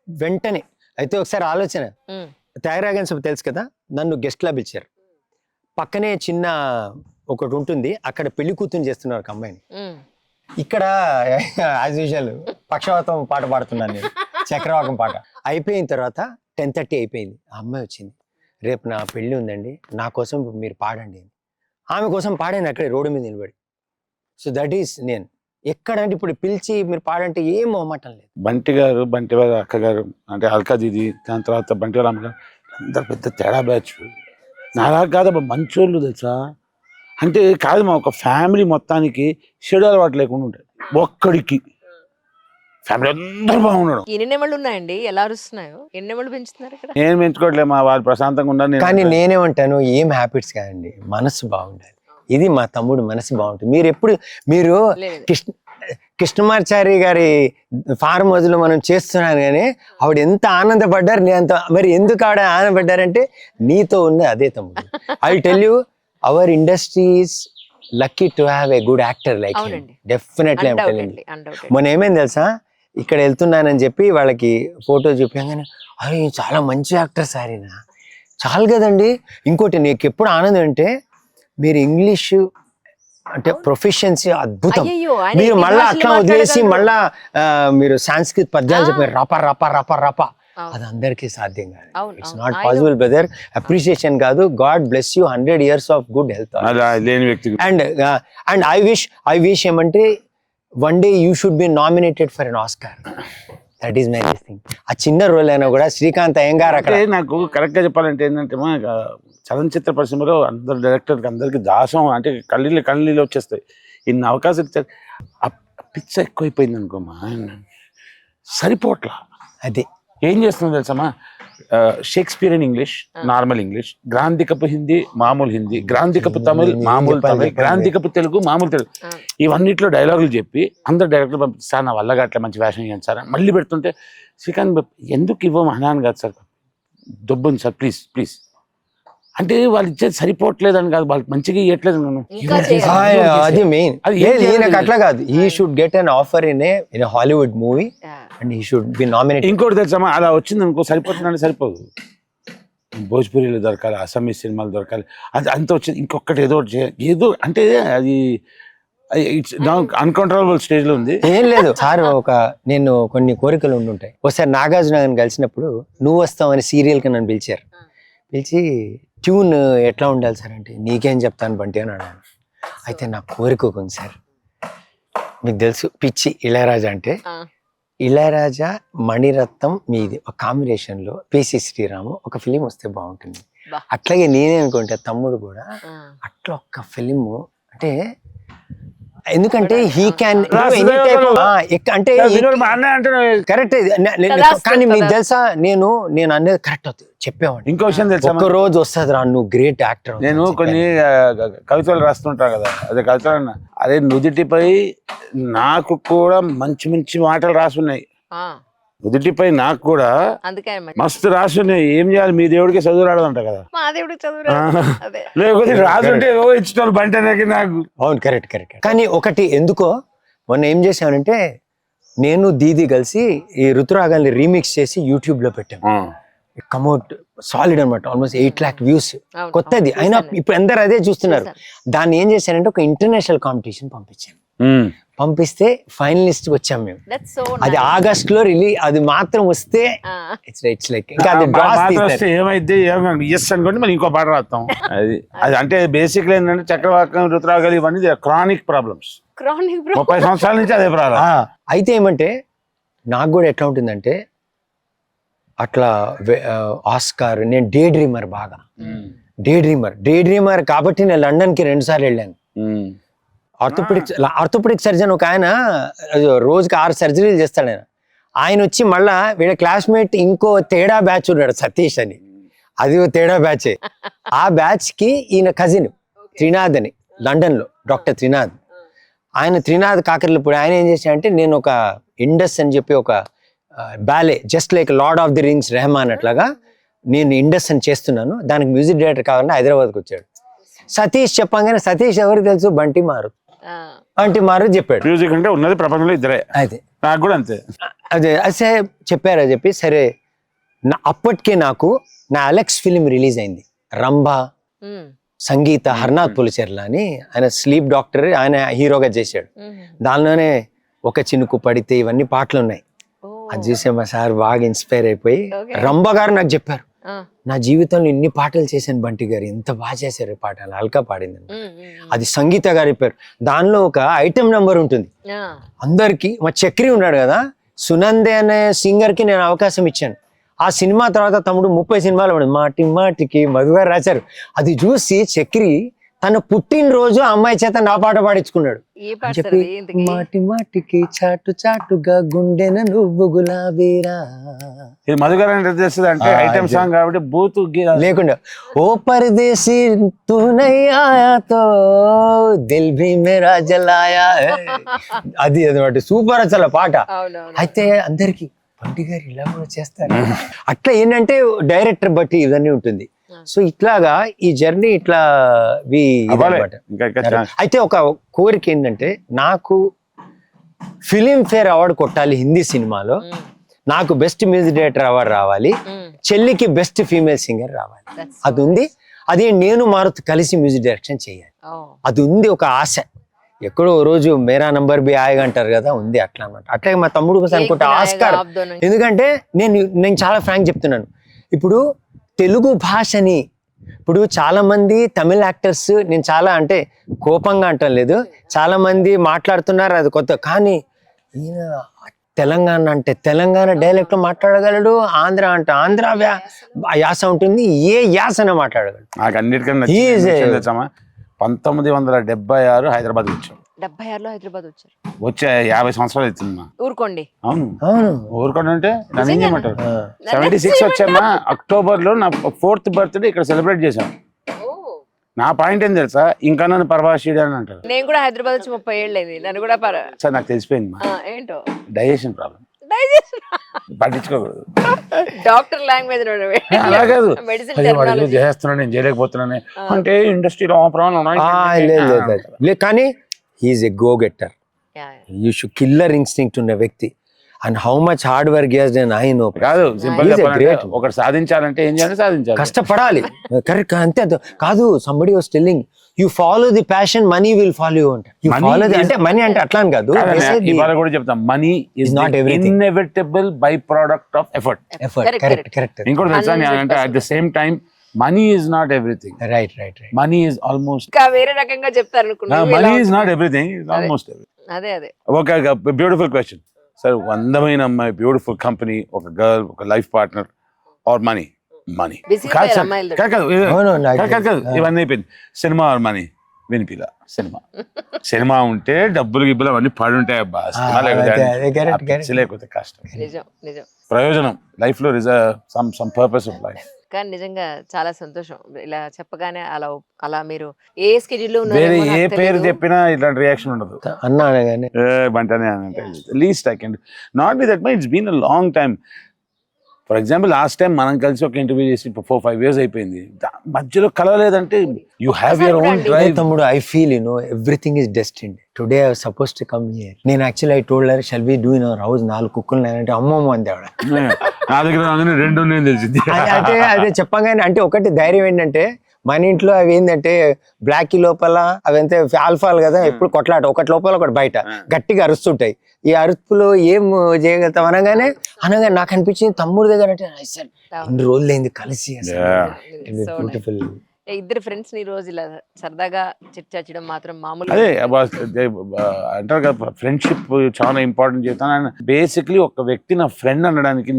వెంటనే. అయితే ఒకసారి ఆలోచన, త్యాగరాజన్ సభ తెలుసు కదా, నన్ను గెస్ట్ లా పిలిచారు. పక్కనే చిన్న ఒకటి ఉంటుంది, అక్కడ పెళ్లి కూతురు చేస్తున్నారు ఒక అమ్మాయిని. ఇక్కడ యాజ్ యూజువల్ పక్షవాతం పాట పాడుతున్నాను నేను, చక్రవాకం పాట. అయిపోయిన తర్వాత 10:30 అయిపోయింది. ఆ అమ్మాయి వచ్చింది, రేపు నా పెళ్లి ఉందండి, నా కోసం మీరు పాడండి అని. ఆమె కోసం పాడాను అక్కడే రోడ్డు మీద నిలబడి. సో దట్ ఈస్ నేను ఎక్కడంటే ఇప్పుడు పిలిచి మీరు పాడంటే ఏం మొహమాటం లేదు. బంటి గారు, బంటి వాళ్ళ అక్కగారు అంటే అల్కా దీది, దాని తర్వాత బంటి వాళ్ళ అమ్మగారు, అందరు పెద్ద తేడా బ్యాచ్. నాలా కాదబ్బా మంచోళ్ళు తెలుసా. అంటే కాదు మా ఒక ఫ్యామిలీ మొత్తానికి చెడు అలవాటు లేకుండా ఉంటుంది. ఒక్కడికి ఫ్యామిలీ అందరూ బాగుండడం. ఎన్ని నెమళ్ళు ఉన్నాయండి, ఎలా అరుస్తున్నాయో. ఎన్ని నెమళ్ళు పెంచుతున్నారు ఇక్కడ? నేను పెంచుకోవట్లేదు, మా వాళ్ళు ప్రశాంతంగా ఉండాలి. కానీ నేనేమంటాను, ఏం హ్యాబిట్స్ కాదండి, మనసు బాగుండాలి. ఇది మా తమ్ముడు మనసు బాగుంటుంది. మీరు కృష్ణమాచారి గారి ఫార్మ్ హౌస్ లో మనం చేస్తున్నాను కానీ ఆవిడ ఎంత ఆనందపడ్డారు, నేను అంత. మరి ఎందుకు ఆవిడ ఆనందపడ్డారంటే నీతో ఉన్న అదే తమ్ముడు. I tell you, our industry is lucky to have a good actor like definitely. మొన్న ఏమైంది తెలుసా, ఇక్కడ వెళ్తున్నానని చెప్పి వాళ్ళకి ఫోటో చూపించగానే అరే చాలా మంచి యాక్టర్ సారీనా, చాలు కదండి. ఇంకోటి నీకు ఎప్పుడు ఆనందం అంటే మీరు ఇంగ్లీష్ అంటే ప్రొఫిషియన్సీ అద్భుతం. మీరు మళ్ళా అట్లా వదిలేసి మళ్ళా మీరు సాంస్క్రిత్ పద్యాలు చెప్పారు రప రప రప రప, అది అందరికీ సాధ్యం కాదు. It's not possible brother. Appreciation కాదు, God bless you 100 years of good health. And I wish ఏమంటే one day you should be nominated for an Oscar. That is my thing. ఆ చిన్న రోల్ అయినా కూడా శ్రీకాంత్ అయ్యంగార్ అక్కడ. నాకు కరెక్ట్ గా చెప్పాలంటే ఏంటంటే మా చలనచిత్ర పరిశ్రమలో అందరు డైరెక్టర్కి అందరికి దాసం అంటే కళ్ళీళ్ళు వచ్చేస్తాయి. ఇన్ని అవకాశాలు ఇచ్చారు, పిచ్చ ఎక్కువైపోయింది అనుకోమా, సరిపోట్లా. అదే ఏం చేస్తుంది తెలుసమ్మా, Shakespeare in English normal English, గ్రాంధికపు హిందీ మామూలు హిందీ, గ్రాంధికపు తమిళ్ మామూలు తమిళ్, గ్రాంధికపు తెలుగు మామూలు తెలుగు, ఇవన్నిట్లో డైలాగులు చెప్పి అందరు డైరెక్టర్ పంపిస్తారు. సార్ నా వల్ల అట్లా మంచి వేషం ఇవ్వండి సార్ మళ్ళీ పెడుతుంటే, శ్రీకాంత్ ఎందుకు ఇవ్వము అన్నాను కాదు సార్, దొబ్బుంది సార్ ప్లీజ్ ప్లీజ్ అంటే వాళ్ళు ఇచ్చేది సరిపోవట్లేదని కాదు, వాళ్ళు మంచిగా ఇవ్వట్లేదు. అది మెయిన్. అట్లా కాదు, he should get an offer in a Hollywood movie and he should be nominated. ఇంకోటి తెలుసా, అలా వచ్చింది అనుకో సరిపోతుందని సరిపోదు, భోజ్పురీలు దొరకాలి, అస్సామీస్ సినిమాలు దొరకాలి, అది అంత వచ్చింది. ఇంకొకటి ఏదో అంటే అది అన్కంట్రోలబుల్ స్టేజ్ లో ఉంది. ఏం లేదు సార్, నేను కొన్ని కోరికలు ఉండుంటాయి. ఒకసారి నాగార్జున కలిసినప్పుడు నువ్వు వస్తావని సీరియల్ కి నన్ను పిలిచి ట్యూన్ ఎట్లా ఉండాలి సార్ అంటే నీకేం చెప్తాను బంటి అని అన్నాను. అయితే నా కోరిక ఉంది సార్, మీకు తెలుసు పిచ్చి ఇళయరాజా అంటే ఇళయరాజా మణిరత్నం మీది ఒక కాంబినేషన్ లో పిసి శ్రీరాము ఒక ఫిలిం వస్తే బాగుంటుంది. బా. అట్లాగే నేనే అనుకుంటా తమ్ముడు కూడా ఆ. అట్లా ఒక ఫిలిం అంటే ఎందుకంటే హీ క్యాన్ అంటే వినోద్ మా అన్నయ్య అంటే కరెక్ట్. తదాస్తు, కానీ మీకు తదాస్తు. తెలుసా నేను అనేది కరెక్ట్ అవుతుంది చెప్పేవాడిని. ఇంకో విషయం తెలుసా ఒక్క రోజు వస్తుంది రా నువ్వు గ్రేట్ యాక్టర్. నేను కొన్ని కవితలు రాస్తుంటా కదా, అదే కవితలు అన్న అదే నుదిటిపై నాకు కూడా మంచి మంచి మాటలు రాసున్నాయి. ఆ, నుదిటిపై నాకు కూడా అందుకే ఆయన మంచి- మస్తు రాసున్నాయి. ఏం చేయాలి, మీ దేవుడికి చదువు రాడదంట కదా, మా దేవుడికి చదువు రాదు. అదే లేకపోతే రాసుంటే ఓ ఇచ్చిన బంటనకి నాకు. అవును కరెక్ట్ కరెక్ట్. కానీ ఒకటి ఎందుకో మొన్న ఏం చేశానంటే నేను దీది కలిసి ఈ ఋతురాగాల్ని రీమిక్స్ చేసి యూట్యూబ్ లో పెట్టాము. కమౌట్ సాలిడ్ అనమాట, ఆల్మోస్ట్ 8 lakh వ్యూస్. అవును, కొత్తది అవును, అయినా చూశాను. ఇప్పుడు అందరు అదే చూస్తున్నారు. చూశాను. దాన్ని ఏం చేశానంటే ఒక ఇంటర్నేషనల్ కాంపిటీషన్ పంపించాను. పంపిస్తే ఫైనలిస్ట్ వచ్చాం మేము. That's so అది nice. ఆగస్ట్ లో రిలీజ్, అది మాత్రం వస్తే ఆ, ఇట్స్ లైక్ ఇంకా అది draws తీస్తారు. ఏమైతే ఎస్ అనుకోండి మరి ఇంకో పాట రాస్తాం. అది అది అంటే బేసిక్లీ ఏంటంటే చక్రవాకం ఋతురాగాలు ఇవన్నీ క్రానిక్ ప్రాబ్లమ్స్. chronic bro. 30 సంవత్సరాల నుంచి అదే ప్రాబ్లం. అయితే ఏమంటే నాకు కూడా ఎట్లా ఉంటుందంటే అట్లా ఆస్కార్, నేను డే డ్రీమర్ బాగా డే డ్రీమర్ కాబట్టి నేను లండన్ కి 2 సార్లు వెళ్ళాను. ఆర్థోపెడిక్ సర్జన్ ఒక ఆయన రోజుకి 6 సర్జరీలు చేస్తాడు ఆయన వచ్చి మళ్ళా వీళ్ళ క్లాస్మేట్ ఇంకో తేడా బ్యాచ్ ఉన్నాడు సతీష్ అని, అది తేడా బ్యాచ్. ఆ బ్యాచ్ కి ఈయన కజిన్ త్రినాథ్ అని లండన్ లో డాక్టర్ త్రినాథ్. ఆయన త్రినాథ్ కాకర్లపూడి. ఆయన ఏం చేశాడంటే నేను ఒక ఇండస్ అని చెప్పి ఒక ballet just like lord of the rings Rahman అట్లాగా నేను ఇండస్ అని చేస్తున్నాను, దానికి మ్యూజిక్ డైరెక్టర్ కావాలని హైదరాబాద్కి వచ్చాడు. సతీష్ చెప్పంగానే సతీష్ ఎవరికి తెలుసు, బంటి మారు చెప్పాడు. మ్యూజిక్ అంటే ఉన్నది ప్రపంచంలో ఇద్దరే, అయితే నాకు కూడా అంతే. అదే అసే చెప్పారా చెప్పి సరే అప్పటికే నాకు నా అలెక్స్ ఫిలిం రిలీజ్ అయింది. రంభా సంగీత హర్నాథ్ పులిచెర్ల అని ఆయన స్లీప్ డాక్టర్, ఆయన హీరోగా చేశాడు. దానిలోనే ఒక చినుకు పడితే ఇవన్నీ పాటలు ఉన్నాయి. అది చూసే మా సార్ బాగా ఇన్స్పైర్ అయిపోయి రంభ గారు నాకు చెప్పారు, నా జీవితంలో ఇన్ని పాటలు చేశాను బంటి గారు, ఎంత బాగా చేశారు పాటలు, అల్కా పాడింది. అది సంగీత గారు చెప్పారు. దానిలో ఒక ఐటమ్ నెంబర్ ఉంటుంది అందరికి. మా చక్రి ఉన్నాడు కదా, సునందే అనే సింగర్ కి నేను అవకాశం ఇచ్చాను. ఆ సినిమా తర్వాత తమ్ముడు 30 సినిమాలు పడింది. మాటి మాటికి మధు గారు రాశారు. అది చూసి చక్రి తన పుట్టినరోజు ఆ అమ్మాయి చేత నా పాట పాడించుకున్నాడు. చెప్పి మాటి మాటికి చాటు చాటుగా గుండెన నువ్వు గులాబీరా. ఇది మధుగారు అంటే ఐటమ్ సాంగ్ కాబట్టి బూత్ లేకుండా ఓ పరదేశీ తూ నహీ ఆయా తో దిల్ భీ మేరా జలాయా, అది అన్నమాట సూపర్ అసలు పాట. అయితే అందరికి బంటి గారు ఇలా కూడా చేస్తారు. అట్లా ఏంటంటే డైరెక్టర్ బట్టి ఇవన్నీ ఉంటుంది. సో ఇట్లాగా ఈ జర్నీ ఇట్లా అయితే ఒక కోరిక ఏంటంటే నాకు ఫిలిం ఫేర్ అవార్డు కొట్టాలి హిందీ సినిమాలో, నాకు బెస్ట్ మ్యూజిక్ డైరెక్టర్ అవార్డు రావాలి, చెల్లికి బెస్ట్ ఫీమేల్ సింగర్ రావాలి. అది ఉంది. అది నేను మారుతూ కలిసి మ్యూజిక్ డైరెక్షన్ చేయాలి. అది ఉంది ఒక ఆశ. ఎక్కడో రోజు మేరా నంబర్ బి ఆయగా అంటారు కదా, ఉంది అట్లా అనమాట. అట్లాగే మా తమ్ముడు కోసం అనుకుంటే ఆస్కార్. ఎందుకంటే నేను చాలా ఫ్రాంక్ చెప్తున్నాను, ఇప్పుడు తెలుగు భాషని ఇప్పుడు చాలా మంది తమిళ యాక్టర్స్, నేను చాలా అంటే కోపంగా అంటం లేదు, చాలా మంది మాట్లాడుతున్నారు అది కొత్త. కానీ ఈయన తెలంగాణ అంటే తెలంగాణ డైలెక్ట్ లో మాట్లాడగలడు, ఆంధ్ర అంటే ఆంధ్ర యాస ఉంటుంది, ఏ యాసన మాట్లాడగలడు. నాకు అన్నిటికన్నా 1976 హైదరాబాద్ వచ్చాం. 76లో హైదరాబాద్ వచ్చారు. వచ్చే 50 సంవత్సరాలు అవుతుంది. ఊరుకోండి. అవును అవును ఊరుకోండి అంటే నన్ను ఏం చేయమంటారు. 76 వచ్చామా, అక్టోబర్ లో నా 4th బర్త్డే ఇక్కడ సెలబ్రేట్ చేశాం. నా పాయింట్ ఏం తెలుసా, ఇంకా నన్ను పరభాషీడు అని అంటారు. నేను కూడా హైదరాబాద్ వచ్చి 30 ఏళ్ళు అయింది, నన్ను కూడా సార్ నాకు తెలిసిపోయింది ఏంటో డైజెషన్ ప్రాబ్లం, పట్టించుకోకూడదు. డాక్టర్ లాంగ్వేజ్ అలా కాదు, మెడిసిన్ చేస్తున్నాను నేను చేయలేకపోతున్నాను అంటే ఇండస్ట్రీలో కానీ he's a go getter. You should killer instinct ఉన్న వ్యక్తి. And how much hard work చేయాలి ఐ నో. కాదు సింపుల్ ఒకటి సాధించాలంటే ఏం చేయాలి, సాధించాలి, కష్టపడాలి. కరెక్ట్ అంతే కాదు. Somebody was telling you follow the passion, money will follow you అంట. యూ ఫాలో ది అంటే మనీ అంటే అట్లా అని కాదు. ఇవాళ కూడా చెప్తాం, money is not everything, inevitable by product of effort. Correct correct. ఇంకోటి తెలుసా అంటే at the same time money is not everything. Right right right. Money is almost, ఇంకా వేరే రకంగా చెప్తారు అనుకున్నా. Money is not everything, is almost everything. అదే అదే. Okay, beautiful question. సరే అందమైన అమ్మాయి, బ్యూటిఫుల్ కంపెనీ, ఒక గర్ల్, ఒక life partner, or money. Busy కాదు అయిపోయారు సార్, అమ్మాయిలు. అవును, నాకు కాదు, ఇవన్నీ అయిపోయింది. సినిమా ఆర్ మనీ వినిపిలా. సినిమా ఉంటే డబ్బులు గిబ్బులు అవన్నీ పడి ఉంటాయి అబ్బా. సినిమా లేకపోతే కష్టం. నిజం. ప్రయోజనం లైఫ్ లో సమ్ పర్పస్ ఆఫ్ లైఫ్. కానీ నిజంగా చాలా సంతోషం ఇలా చెప్పగానే అలా మీరు ఏ స్కెడ్యూల్ లో వేరే ఏ పేరు చెప్పినా ఇట్లాంటి రియాక్షన్ ఉండదు. అన్నా అనగానే బంటనే అంటే least I can not be that my. It's been a long time. For example last time మనం కలిసి ఒక ఇంటర్వ్యూ చేసి 4-5 years అయిపోయింది. మధ్యలో కలవలేదంటే you have your own drive. తమ్ముడు, I feel everything is destined. Today I was suppose to come here. నేను actually I told her shall we do in our house 4 కుక్కలు అంటే అమ్మమ్మ అంది ఆవిడ. నా దగ్గర రాగానే 2 ఉన్నాయని తెలిసింది. అదే చెప్పగానే అంటే ఒకటి ధైర్యం ఏంటంటే మన ఇంట్లో అవి ఏంటంటే బ్లాక్ లోపల అవంతే ఆల్ఫాలు కదా, ఎప్పుడు కొట్లాట, ఒకటి లోపల ఒకటి బయట గట్టిగా అరుస్తుంటాయి. ఈ అరుపులో ఏం చేయగలుగుతాం అనగానే నాకు అనిపించింది తమ్ముడు దగ్గర అంటే ఇన్ని రోజులైంది కలిసి. బ్యూటిఫుల్. ఇద్దరు ఫ్రెండ్స్ ని రోజు ఇలా సరదాగా చర్చించడం మాత్రం మామూలు. అదే అంటారు కదా, ఫ్రెండ్షిప్ చాలా ఇంపార్టెంట్ చెప్తాను. బేసిక్లీ ఒక వ్యక్తి నా ఫ్రెండ్ అనడానికి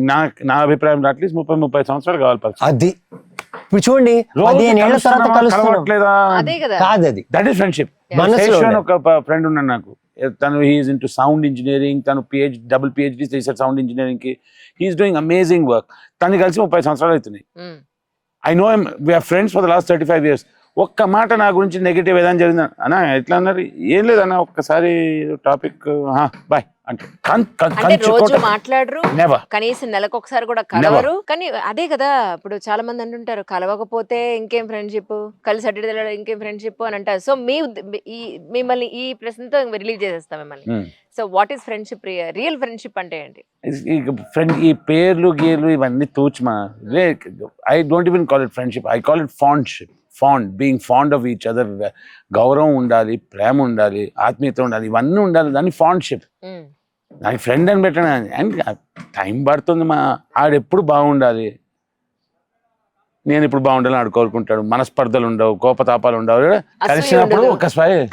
నా అభిప్రాయం అట్లీస్ట్ 30-30 సంవత్సరాలు కావాలి. అది ఇప్పుడు చూడండి, 15 ఏళ్ల తర్వాత కలుసుకోవట్లేదా? అదే కదా, కాదు అది. That is friendship. ఒక ఫ్రెండ్ ఉన్నాడు నాకు, తను హీఈస్ ఇంటూ సౌండ్ ఇంజనీరింగ్, తను డబుల్ PhD చేశాడు సౌండ్ ఇంజనీరింగ్ కి. He's doing amazing work. తను కలిసి 30 సంవత్సరాలు అవుతున్నాయి. I know him, we are friends for the last 35 years. ఒక్క మాట నా గురించి నెగిటివ్ ఏదైనా జరిగిందా అన్నా ఎట్లా అన్నారు, ఏం లేదన్నా ఒక్కసారి టాపిక్ బాయ్ అంటే రోజు మాట్లాడరు, Never. కనీసం నెలకు ఒకసారి కూడా కలవరు. కానీ అదే కదా, ఇప్పుడు చాలా మంది అంటుంటారు కలవకపోతే ఇంకేం ఫ్రెండ్షిప్, కలిసి అడ్డు ఇంకేం ఫ్రెండ్షిప్ అని అంటారు. సో మిమ్మల్ని ఈ ప్రశ్నతో రిలీజ్ చేసేస్తాం మిమ్మల్ని. So what is friendship? Real friendship అంటే ఏంటి? ఫ్రెండ్, ఈ పేర్లు గీర్లు ఇవన్నీ తూచుమా. I don't even call it friendship, I call it fondship. Being fond of each other. గౌరవం ఉండాలి, ప్రేమ ఉండాలి, ఆత్మీయత ఉండాలి, ఇవన్నీ ఉండాలి. దాన్ని ఫాండ్షిప్. నాకు ఫ్రెండ్ అని పెట్టాను అండ్ టైం పడుతుంది. ఆడెప్పుడు బాగుండాలి, నేను ఇప్పుడు బాగుండాలని ఆడు కోరుకుంటాడు. మనస్పర్ధలు ఉండవు, కోపతాపాలు ఉండవు. కలిసినప్పుడు ఒక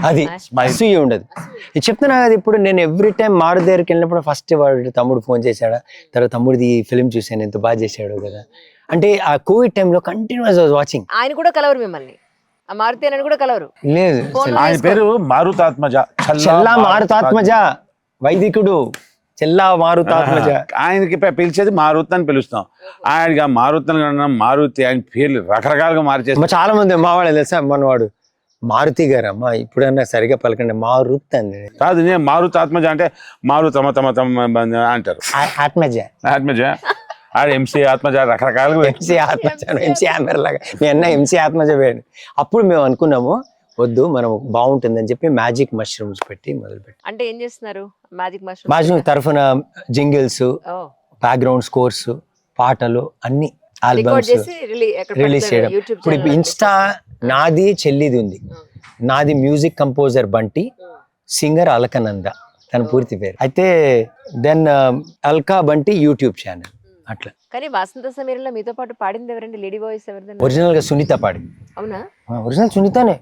అది అసూయ ఉండదు. ఇది చెప్తున్నా కదా, ఇప్పుడు నేను ఎవ్రీ టైం మారు దగ్గరికి వెళ్ళినప్పుడు ఫస్ట్ వాడు తమ్ముడు ఫోన్ చేశాడా, తర్వాత తమ్ముడిది ఫిల్మ్ చూసాను ఎంత బాగా చేశాడు కదా. అంటే ఆ కోవిడ్ టైంలో కంటిన్యూస్ వాచింగ్. ఆయన కూడా కలవరు మిమ్మల్ని, ఆ మారుతి అని కూడా కలవరు. లేదు, ఆయన పేరు మారుతాత్మజ, చెల్లా మారుతాత్మజ, వైదికుడు చెల్లా మారుతాత్మజ. ఆయనకి పిలిచేది మారుతి అని పిలుస్తాం. ఆయనకి మారుతి మారుతి, ఆయన పేర్లు రకరకాలుగా మార్చేస్తాం. చాలా మంది మా వాళ్ళు తెలుసా, మనవాడు మారుతి గారు అమ్మా ఇప్పుడన్నా సరిగా పలకండి మారుతి అండి. కాదు, నేను మారుతాత్మజ అంటే మారు తమ అంటారు. ఆత్మజ ఆడ MC ఆత్మజ రకరకాలుగా. MC ఆమెర్ లాగా మీ అన్న MC ఆత్మజ వేయండి. అప్పుడు మేము అనుకున్నాము వద్దు మనం బాగుంటుందని చెప్పి మ్యాజిక్ మష్రూమ్స్ పెట్టి మొదలుపెట్టి. అంటే ఏం చేస్తున్నారు మ్యాజిక్ మష్రూమ్ తరఫున జింగిల్స్, బ్యాక్గ్రౌండ్ స్కోర్స్, పాటలు అన్ని ఆల్బమ్స్ రిలీజ్ చేయడం. ఇప్పుడు ఇన్స్టా నాది చెల్లిది ఉంది. నాది music composer Bunty, singer Alakananda తన పూర్తి పేరు. అయితే then Alka Bunty YouTube channel అట్లా. కానీ వసంత సమీరంలో మీతో పాటు పాడింది ఎవరండి? లేడీ వాయిస్ ఎవరిది? ఒరిజినల్ గా సునీత పాడింది. అవునా? ఒరిజినల్ సునీతనే.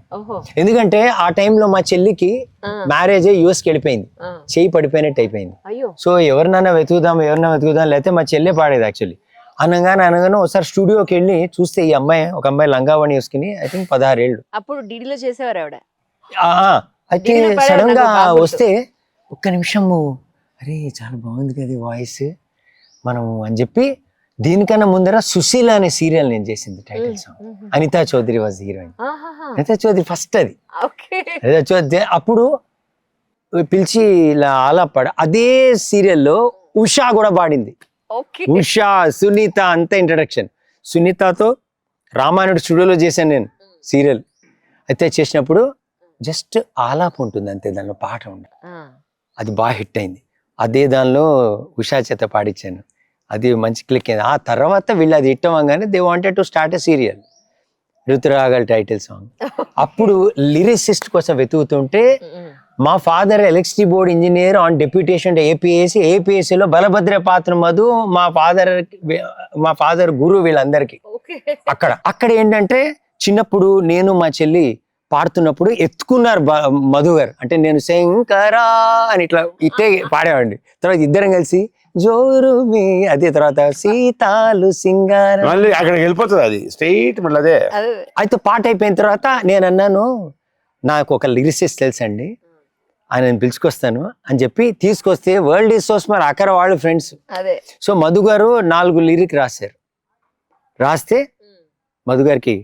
ఎందుకంటే ఆ టైంలో మా చెల్లికి మ్యారేజ్ US కి వెళ్ళిపోయింది, చేయి పడిపోయినట్టు అయిపోయింది. సో ఎవరినైనా వెతుకుదాం లేకపోతే మా చెల్లె పాడేది యాక్చువల్లీ. అనగానే ఒకసారి స్టూడియోకి వెళ్ళి చూస్తే ఈ అమ్మాయి, ఒక అమ్మాయి లంగావణి వేసుకుని ఐ థింక్ 16 ఏళ్ళు. అప్పుడు డీడీలో చేసేవారు ఆవిడ. అయితే సడన్ గా వస్తే ఒక్క నిమిషము, అరే చాలా బాగుంది కదా వాయిస్ మనము అని చెప్పి, దీనికన్నా ముందర సుశీల అనే సీరియల్ నేను చేసింది title song. Anitha Chowdary was heroine. Anitha Chowdary first అది. అనితా చౌదరి అప్పుడు పిలిచి ఇలా ఆలాపాడ. అదే సీరియల్లో ఉషా కూడా పాడింది. ఉషా, సునీత అంతా ఇంట్రడక్షన్. సునీతతో రామాయణుడు స్టూడియోలో చేశాను నేను సీరియల్. అయితే చేసినప్పుడు జస్ట్ ఆలాప ఉంటుంది అంతే, దానిలో పాట ఉండదు. అది బాగా హిట్ అయింది. అదే దానిలో ఉషా చేత పాడించాను, అది మంచి క్లిక్ అయింది. ఆ తర్వాత వీళ్ళు అది హిట్ అవ్వగానే they wanted to start a serial, Rituragal title song. అప్పుడు లిరిసిస్ట్ కోసం వెతుకుతుంటే మా father electricity board engineer on deputation ఏపీఎస్సీలో బలభద్ర పాత్ర మధు మా ఫాదర్ గురు వీళ్ళందరికీ. అక్కడ ఏంటంటే చిన్నప్పుడు నేను మా చెల్లి పాడుతున్నప్పుడు ఎత్తుకున్నారు మధు గారు. అంటే నేను శంకరా అని ఇట్లా ఇట్టే పాడేవాడిని. తర్వాత ఇద్దరం కలిసి జోరు మీ అదే తర్వాత సీతాలు సింగారం మళ్ళీ అక్కడికి వెళ్ళిపోతుంది అది స్ట్రైట్ మళ్ళీ అదే. అయితే పాట అయిపోయిన తర్వాత నేను అన్నాను నాకు ఒక లిరిసిస్ట్ తెలుసండి, ఆయన పిలుచుకొస్తాను అని చెప్పి తీసుకొస్తే వరల్డ్ ఈజ్ సో స్మాల్ అక్కడ వాళ్ళు ఫ్రెండ్స్. సో మధు గారు 4 లిరిక్ రాశారు. రాస్తే మధు గారికి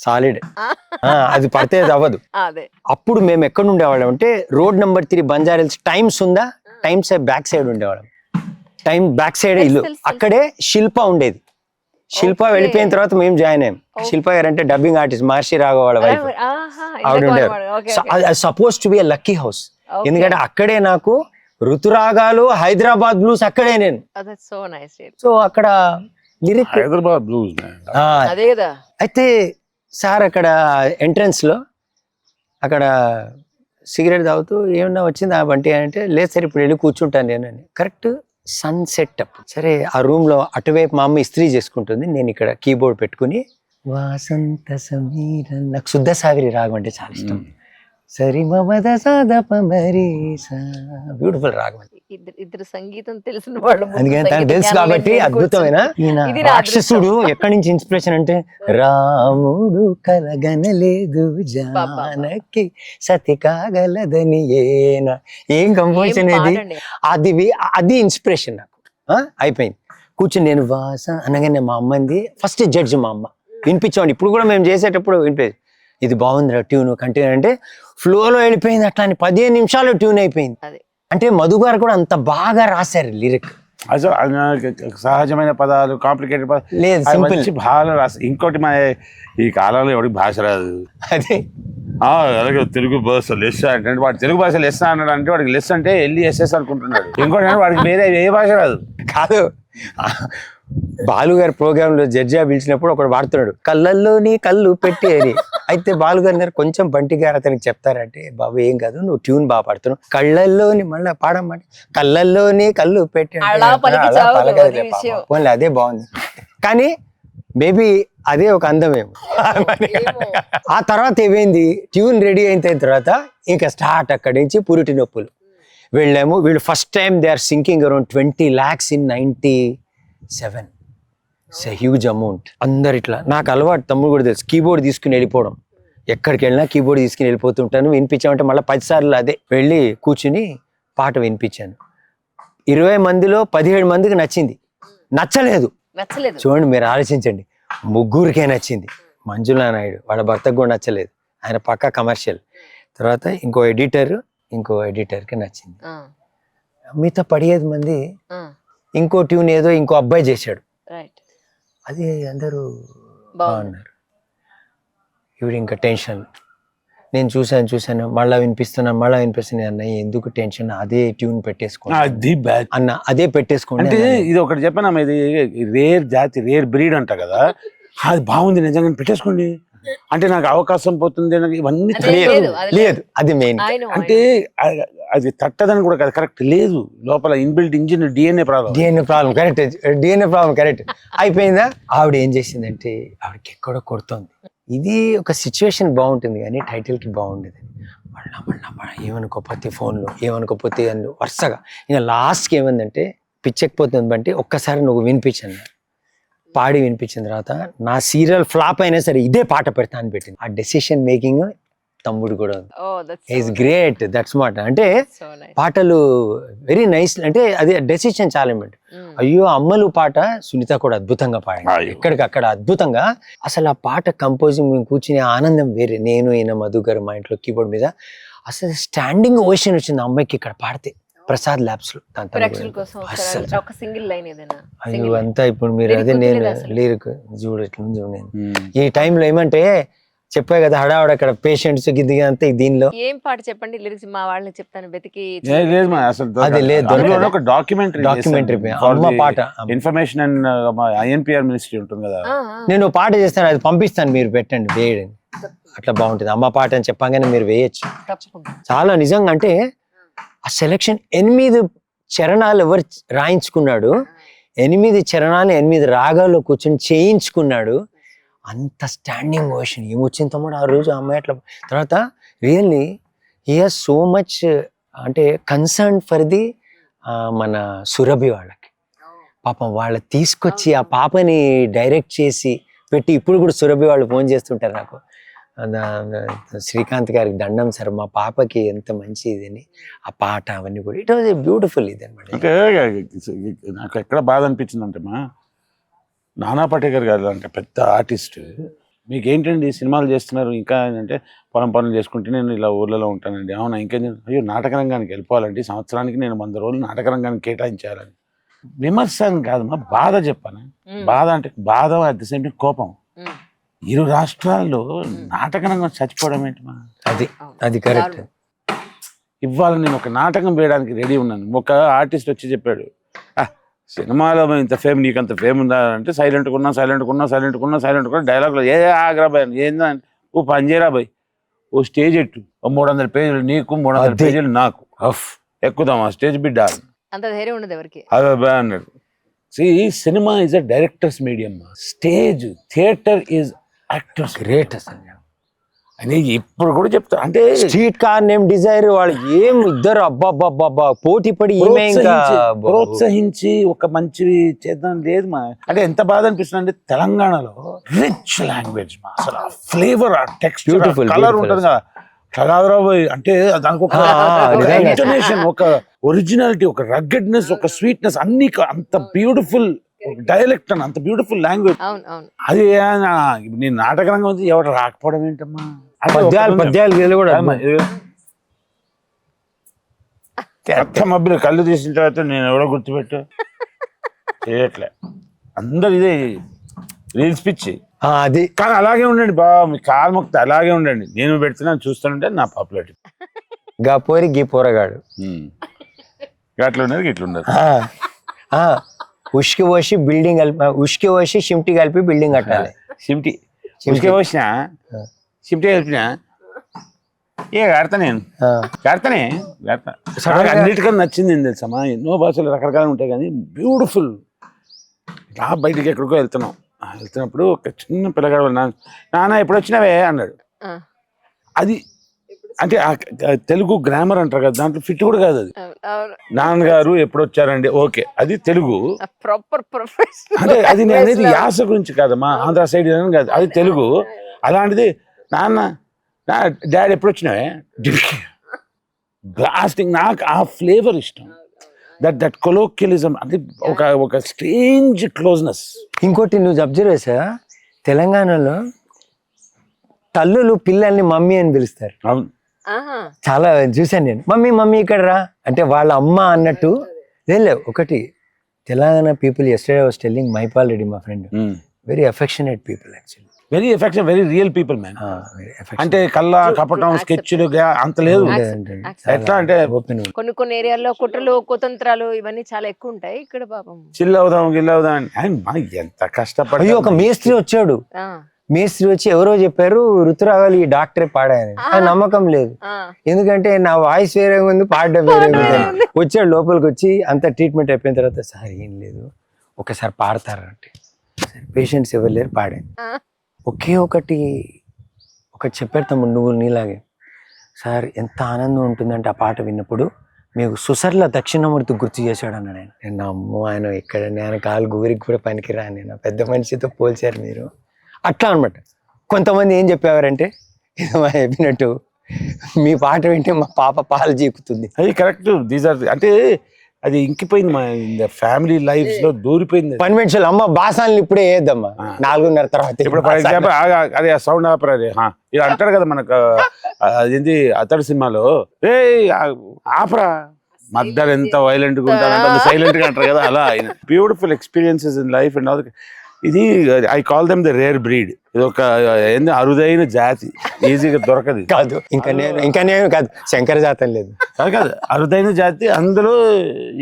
సాలిడ్, అది పడితే అది అవ్వదు. అప్పుడు మేము ఎక్కడ ఉండేవాళ్ళం అంటే రోడ్ నెంబర్ 3 బంజారాహిల్స్ టైమ్స్ ఉందా, టైమ్స్ బ్యాక్ సైడ్ ఉండేవాళ్ళం. టైం బ్యాక్ సైడ్ ఇల్లు, అక్కడే శిల్ప ఉండేది. శిల్ప వెళ్ళిపోయిన తర్వాత మేము జాయిన్ అయ్యాం. శిల్ప గారు అంటే డబ్బింగ్ ఆర్టిస్ట్ మహర్షి రాఘవ వాళ్ళ వైఫ్, ఆవిడ ఉండేవారు. Suppose to be a lucky house, ఎందుకంటే అక్కడే నాకు ఋతురాగాలు, హైదరాబాద్ బ్లూస్ అక్కడే నేను. సో అక్కడ లిరిక్ హైదరాబాద్ బ్లూస్. అయితే సార్ అక్కడ ఎంట్రన్స్ లో అక్కడ సిగరెట్ తాగుతూ ఏమన్నా వచ్చింది ఆ బంటి అంటే, లేదు సార్ ఇప్పుడు వెళ్ళి కూర్చుంటాను నేను అని. కరెక్ట్ సన్సెట్ అప్పుడు. సరే ఆ రూమ్ లో అటువైపు మా అమ్మ ఇస్త్రీ చేసుకుంటుంది, నేను ఇక్కడ కీబోర్డ్ పెట్టుకుని వాసంత సమీర, నాకు శుద్ధ సాగరి రాగం అంటే చాలా ఇష్టం. సరి మమద సాదప మరీసా, బ్యూటిఫుల్ రాగం. ఇద్దరు సంగీతం తెలిసిన వాళ్ళు, అందుకని తనకు తెలుసు కాబట్టి అద్భుతమైన. రాక్షసుడు ఎక్కడి నుంచి ఇన్స్పిరేషన్ అంటే, రాముడు కలగనలేదు జానకి సతి కాగలదని ఏనా, ఏం కంపోజిషన్ అది, అది ఇన్స్పిరేషన్ నాకు. అయిపోయింది కూర్చుని నేను వాస అనగానే మా అమ్మంది ఫస్ట్ జడ్జ్ మా అమ్మ వినిపించామండి. ఇప్పుడు కూడా మేము చేసేటప్పుడు వినిపేది, ఇది బాగుందిరా ట్యూన్ కంటిన్యూ అంటే ఫ్లోలో వెళ్ళిపోయింది. అట్లా 15 నిమిషాలు ట్యూన్ అయిపోయింది. అంటే మధు గారు కూడా అంత బాగా రాశారు లిరిక్. అసలు సహజమైన పదాలు, కాంప్లికేటెడ్ పదాలు లేదు, సింపుల్ బాగా రాశారు. ఇంకోటి మా ఈ కాలంలో ఎవరికి భాష రాదు. అదే అలాగే తెలుగు భాష లెస్ అంటే వాడు తెలుగు భాష లెస్ అన్నాడు అంటే వాడికి లెస్ అంటే LESS అనుకుంటున్నాడు. ఇంకోటి వాడికి వేరే ఏ భాష రాదు. కాదు, బాలు గారి ప్రోగ్రామ్ లో జడ్జిగా పిలిచినప్పుడు ఒకడు వాడుతున్నాడు కళ్ళల్లోని కళ్ళు పెట్టి అని. అయితే బాలు గారు కొంచెం బంటి గారు అతనికి చెప్తారంటే, బాబు ఏం కాదు నువ్వు ట్యూన్ బాగా పాడుతున్నావు, కళ్ళల్లోని మళ్ళీ పాడమంటే కళ్ళల్లోని కళ్ళు పెట్టి అదే బాగుంది. కానీ మేబీ అదే ఒక అందమేమో. ఆ తర్వాత ఏమైంది, ట్యూన్ రెడీ అయిన తర్వాత ఇంకా స్టార్ట్ అక్కడి నుంచి పురిటి నొప్పులు. వెళ్ళాము, వీళ్ళు first time they are sinking around 20 lakhs in 97. It's a huge amount. అందరు ఇట్లా, నాకు అలవాటు, తమ్ముడు కూడా తెలుసు, కీబోర్డ్ తీసుకుని వెళ్ళిపోవడం. ఎక్కడికి వెళ్ళినా కీబోర్డ్ తీసుకుని వెళ్ళిపోతుంటాను. వినిపించామంటే మళ్ళీ 10 సార్లు అదే వెళ్ళి కూర్చుని పాట వినిపించాను. 20 మందిలో 17 మందికి నచ్చింది. నచ్చలేదు చూడండి, మీరు ఆలోచించండి. 3 నచ్చింది. మంజులా నాయుడు వాళ్ళ భర్తకు కూడా నచ్చలేదు, ఆయన పక్కా కమర్షియల్. తర్వాత ఇంకో ఎడిటర్కి నచ్చింది. మిగతా 15 మంది ఇంకో ట్యూన్ ఏదో ఇంకో అబ్బాయి చేశాడు, అది అందరూ బాగున్నారు. ఇవి ఇంకా టెన్షన్. నేను చూశాను మళ్ళా వినిపిస్తున్నా అన్నయ్య ఎందుకు టెన్షన్, అదే ట్యూన్ పెట్టేసుకోండి అన్న, అదే పెట్టేసుకోండి. అంటే ఇది ఒకటి చెప్పాను, ఇది రేర్ జాతి, రేర్ బ్రీడ్ అంట కదా, అది బాగుంది నిజంగా పెట్టేసుకోండి అంటే నాకు అవకాశం పోతుంది ఇవన్నీ లేదు. అది మెయిన్ అంటే అది తట్టదని కూడా కదా, కరెక్ట్ లేదు, లోపల inbuilt engine DNA problem correct అయిపోయిందా. ఆవిడ ఏం చేసిందంటే ఆవిడకి ఎక్కడో కొడుతోంది. ఇది ఒక సిచ్యువేషన్ బాగుంటుంది కానీ టైటిల్ కి బాగుండేది. మళ్ళా ఏమనుకోపోతే ఫోన్లో ఏమనుకోపోతే అని వరుసగా ఇంకా లాస్ట్కి ఏమందంటే పిచ్చెక్కిపోతుంది బంటి, ఒక్కసారి నువ్వు వినిపించాను. పాడి వినిపించిన తర్వాత నా సీరియల్ ఫ్లాప్ అయినా సరే ఇదే పాట పెడతా అని పెట్టింది. ఆ డెసిషన్ మేకింగ్ తమ్ముడు కూడా ఈజ్ గ్రేట్. దట్స్ మాట అంటే పాటలు వెరీ నైస్. అంటే అదే డెసిషన్ చాలా ఇంపార్టెంట్. అయ్యో అమ్మలు పాట సునీత కూడా అద్భుతంగా పాడింది, ఎక్కడికక్కడ అద్భుతంగా. అసలు ఆ పాట కంపోజింగ్ మేము కూర్చునే ఆనందం వేరే. నేను ఈయన మధు గారు మా ఇంట్లో కీబోర్డ్ మీద అసలు స్టాండింగ్ ఓషన్ వచ్చింది ఆ అమ్మాయికి ఇక్కడ పాడితే ప్రసాద్ ల్యాబ్స్ లో. అయ్యో అంతా ఇప్పుడు మీరు అదే నేను లిరిక్ చూడు ఎట్లా నేను ఈ టైంలో ఏమంటే చెప్పా కదా హడావుడు అక్కడ పేషెంట్స్ గిద్దిగా అంతా దీనిలో. ఏం పాట చెప్పండి లిరిక్స్, మా వాళ్ళని చెప్తాను వెతికి. అది లేదు, ఒక డాక్యుమెంటరీ అమ్మ పాట, ఇన్ఫర్మేషన్ అండ్ INPR మినిస్ట్రీ ఉంటుంది కదా, నేను పాట చేస్తాను, అది పంపిస్తాను, మీరు పెట్టండి వేయండి, అట్లా బాగుంటుంది. అమ్మ పాట అని చెప్పగానే మీరు వేయచ్చు. చాలా నిజంగా అంటే ఆ సెలక్షన్ 8 చరణాలు ఎవరు రాయించుకున్నాడు, 8 చరణాలు 8 రాగాల్లో కూర్చొని చేయించుకున్నాడు. అంత స్టాండింగ్ ఓషన్ ఏమొచ్చింది తమ్ముడు ఆ రోజు ఆ అమ్మాయి అట్లా. తర్వాత really he has so much అంటే కన్సర్న్ ఫర్ ది మన సురభి వాళ్ళకి. పాపం వాళ్ళు తీసుకొచ్చి ఆ పాపని డైరెక్ట్ చేసి పెట్టి, ఇప్పుడు కూడా సురభి వాళ్ళు ఫోన్ చేస్తుంటారు నాకు, శ్రీకాంత్ గారికి దండం సార్, మా పాపకి ఎంత మంచి ఇదని ఆ పాట అవన్నీ కూడా. ఇట్ వాజ్ ఏ బ్యూటిఫుల్ ఇది అనమాట. అంటే నాకు ఎక్కడ బాధ అనిపించింది అంటే నానా పాటేకర్ గారు అంటే పెద్ద ఆర్టిస్ట్, మీకు ఏంటండి సినిమాలు చేస్తున్నారు ఇంకా అంటే పొలం పనులు చేసుకుంటే నేను ఇలా ఊర్లలో ఉంటానండి. అవునా ఇంకేం? అయ్యో నాటక రంగానికి వెళ్ళిపోవాలండి, సంవత్సరానికి నేను 100 రోజులు నాటక రంగానికి కేటాయించాలని. విమర్శ అని కాదమ్మా, బాధ చెప్పాను. బాధ అంటే బాధ అట్ ది సేమ్ టైం కోపం. 2 రాష్ట్రాల్లో నాటక రంగం చచ్చిపోవడం ఏంటమ్మా? అది కరెక్ట్. ఇవాళ నేను ఒక నాటకం వేయడానికి రెడీ ఉన్నాను. ఒక ఆర్టిస్ట్ వచ్చి చెప్పాడు, సినిమాలో ఇంత ఫేమ్, నీకు అంత ఫేమ్ ఉందా అంటే, సైలెంట్గా ఉన్నా డైలాగ్లో ఆగ్రాబాయ్ ఏందా ఓ పనిచేయరా బాయ్, ఓ స్టేజ్ ఎట్టు, 300 పేజీలు నీకు 300 పేజీలు నాకు, ఎక్కుదాం ఆ స్టేజ్ బిడ్డ. అంత ధైర్యం ఉండదు ఎవరికి. అదే అన్నాడు. Cinema is a directors medium, stage theatre is actors great అసలు అని ఇప్పుడు కూడా చెప్తా. అంటే స్ట్రీట్ కార్ నేమ్ డిజైర్ వాళ్ళు ఏం ఇద్దరు అబ్బాబ్బాబ్బా పోటీ పడి ప్రోత్సహించి ఒక మంచి చేద్దాం లేదు మా. అంటే ఎంత బాధ అనిపిస్తుంది అంటే తెలంగాణలో రిచ్ లాంగ్వేజ్ మా, అసలు ఫ్లేవర్, టెక్స్చర్, కలర్ ఉంటుంది కదా. కళారావు అంటే దానికి ఒక ఇంటోనేషన్, ఒక ఒరిజినాలిటీ, ఒక రగ్గెడ్నెస్, ఒక స్వీట్నెస్, అన్ని అంత బ్యూటిఫుల్ డైలెక్ట్ అని, అంత బ్యూటిఫుల్ లాంగ్వేజ్. అది నేను నాటక రంగం వచ్చి ఎవరు రాకపోవడం ఏంటమ్మా? మబ్బులు కళ్ళు తీసిన తర్వాత నేను ఎవరో గుర్తుపెట్టు చేయట్లే. అందరు ఇదే రీల్స్ పిచ్చి. అది కానీ అలాగే ఉండండి బా, మీ కాలు మొక్త అలాగే ఉండండి. నేను పెడుతున్నాను చూస్తుంటే నా పాపులారిటీ. గా పోరి గీ పోరగాడు అట్లా ఉన్నది ఇట్లా ఉండదు. ఉష్కి పోసి బిల్డింగ్ కలిపి, ఉష్కి పోసి షిమ్టి కలిపి బిల్డింగ్ కట్టాలి. షిమ్టి ఉష్కి పోసిన షిమ్టి కలిపిన ఏ కడతా నేను కడతానే అన్నిటికన్నా నచ్చింది ఏం తెలుసమ్మా, ఎన్నో భాషలు రకరకాలు ఉంటాయి కానీ బ్యూటిఫుల్. ఇలా బయటికి ఎక్కడికో వెళ్తున్నప్పుడు ఒక చిన్న పిల్లగాడు నాన్న ఎప్పుడు వచ్చినావే అన్నాడు. అది అంటే తెలుగు గ్రామర్ అంటారు కదా, దాంట్లో ఫిట్ కూడా కాదు అది. నాన్నగారు ఎప్పుడు వచ్చారండి, ఓకే అది తెలుగు ప్రాపర్ ప్రొఫెషనల్. అంటే అది నేను అనేది యాస గురించి కాదమ్మా, ఆంధ్ర సైడ్ కాదు, అది తెలుగు. అలాంటిది నాన్న డాడీ ఎప్పుడు వచ్చినావే బ్లాస్టింగ్. నాకు ఆ ఫ్లేవర్ ఇష్టం, దట్ కొలోక్యలిజం, అంటే ఒక స్ట్రేంజ్ క్లోజ్నెస్. ఇంకోటి నువ్వు అబ్జర్వ్ చేసా, తెలంగాణలో తల్లులు పిల్లల్ని మమ్మీ అని పిలుస్తారు. అవును, చాలా చూసాను నేను. మమ్మీ మమ్మీ ఇక్కడ రా అంటే వాళ్ళ అమ్మ అన్నట్టు. లేవు ఒకటి Telangana people, yesterday was telling Mahipal Reddy మా friend, very affectionate people actually, very affection, very real people man. అంటే కల్లా కపటం స్కెచ్లు అంత లేదు. ఎట్లా అంటే కొన్ని ఏరియాల్లో కుట్రలు కుతంత్రాలు ఇవన్నీ చాలా ఎక్కువ ఉంటాయి. ఇక్కడ పాపం చిల్ అవుదాం గిల్ అవుదాం అని ఎంత కష్టపడి. ఒక మేస్త్రి వచ్చాడు, మేస్త్రి వచ్చి ఎవరో చెప్పారు ఋతురాగాలు ఈ డాక్టరే పాడాయని. నమ్మకం లేదు, ఎందుకంటే నా వాయిస్ వేరే ఉంది, పాడడం వేరే ఉంది. వచ్చాడు లోపలికి వచ్చి అంత ట్రీట్మెంట్ అయిపోయిన తర్వాత, సార్ ఏం లేదు ఒకసారి పాడతారంటే, పేషెంట్స్ ఎవరు లేరు, పాడాను. ఒకే ఒకటి చెప్పారు తమ్ముడు, నువ్వు నీలాగే సార్ ఎంత ఆనందం ఉంటుందంటే ఆ పాట విన్నప్పుడు, మీకు సుసర్ల దక్షిణమూర్తి గుర్తు చేశాడు అన్నాడు ఆయన. నేను అమ్మో ఆయన ఇక్కడ నేను కాలు గురికి కూడా పనికిరా, నేను పెద్ద మనిషితో పోల్చారు మీరు అట్లా అనమాట. కొంతమంది ఏం చెప్పేవారంటే చెప్పినట్టు మీ పాట వింటే మా పాప పాలు జీకుతుంది. అది కరెక్ట్. దీస్ ఆర్ అంటే అది ఇంకిపోయింది మా ఫ్యామిలీ లైఫ్ లో, దూరిపోయింది. పని మనుషులు అమ్మ బాసాలను ఇప్పుడే వేద్దామా 4:30 తర్వాత. ఇప్పుడు ఫర్ ఎగ్జాంపుల్ అదే సౌండ్ ఆపరా ఇది అంటారు కదా మనకు, అదేంటి అతడి సినిమాలో, ఏ ఆపరా మద్దరు ఎంత వైలెంట్ గా ఉంటారు, సైలెంట్ గా అంటారు కదా, అలా beautiful experiences in life and all. ఇది I call them the rare breed. ఇది ఒక అరుదైన జాతి, ఈజీగా దొరకదు. కాదు ఇంకా నేను కాదు, శంకర జాతం లేదు కాదు, అరుదైన జాతి. అందులో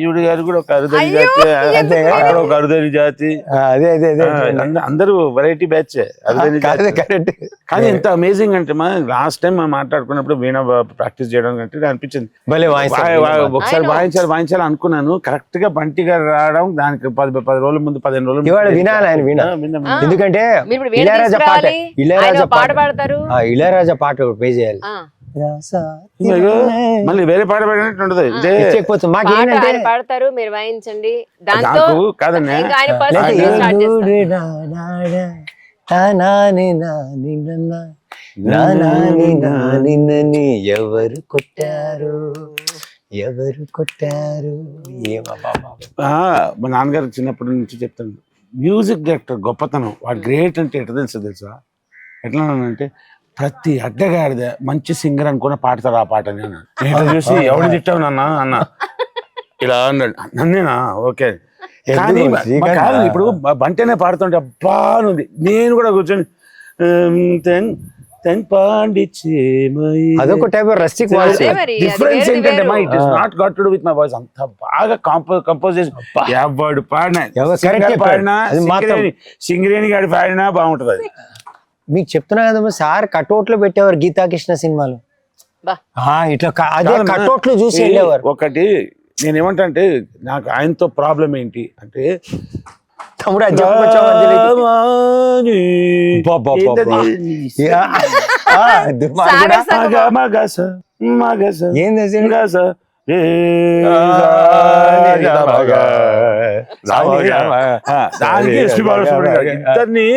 ఈవిడ గారు కూడా ఒక అరుదైన జాతి, అక్కడ ఒక అరుదైన జాతి. అదే అదే అదే అందరూ వెరైటీ బ్యాచ్, అరుదైన జాతి. కరెక్ట్. కానీ ఎంత అమేజింగ్ అంటే లాస్ట్ టైం మనం మాట్లాడుకున్నప్పుడు వీణ ప్రాక్టీస్ చేయడం అంటే అనిపించింది, ఒకసారి వాయించాలి అనుకున్నాను. కరెక్ట్ గా బంటి గారు రావడం, దానికి 10 రోజుల ముందు 15 రోజులు వినాలి ఆయన వీణ. ఎందుకంటే ఇళయరాజా ఇళయరాజా పాట రావాలి? ఇళయరాజా ఆయన పాట పాట పాడతారు. ఇళయరాజా పాట ఒకటి ప్లే చేయాలి. ఆ, మళ్ళీ వేరే పాట పాడినట్టు ఉండదు ఇదే ఇచ్చేయకపోతే పాట మాకేంటంటే ఆయన పాడతారు, మీరు వాయించండి. దాంతో నాకు కాదన్నా ఇంకా ఆయన personal గా start చేస్తారు. ఎవరు కొట్టారు ఎవరు కొట్టారు మా నాన్నగారు చిన్నప్పటి నుంచి చెప్తాను, మ్యూజిక్ డైరెక్టర్ గొప్పతనం వాడు గ్రేట్ అంటే ఎట్లా తెలుసా ఎట్లా అంటే ప్రతి అడ్డగాడిద మంచి సింగర్ అనుకున్న పాడతారు ఆ పాటని అన్నాడు. నేను చూసి ఎవడు తిట్టావు నాన్న అన్న, ఇలా అన్నాడు. నన్నేనా ఓకే కానీ కాదు ఇప్పుడు బంటేనే పాడుతుంటే అబ్బా ఉంది. నేను కూడా కూర్చొని అదొక టైప్ రస్టిక్ వాయిస్. అదే మరి, అది డిఫరెన్స్ వేరేది ఏంటంటే వేరు. It is not got to do with my voice. అంత బాగా కంపోజ్ చేసి ఎవడు పాడినా పాడినా సింగరేణి గాడి పాడినా బాగుంటది అది. మీకు చెప్తున్నా కదమ్మా సార్ కటౌట్లు పెట్టేవారు గీతాకృష్ణ సినిమాలో. బా. ఇట్లా అదే కటౌట్లు చూసి వెళ్ళేవారు. ఒకటి నేను ఏమంటా అంటే నాకు ఆయనతో ప్రాబ్లం ఏంటి అంటే తమ్ముడు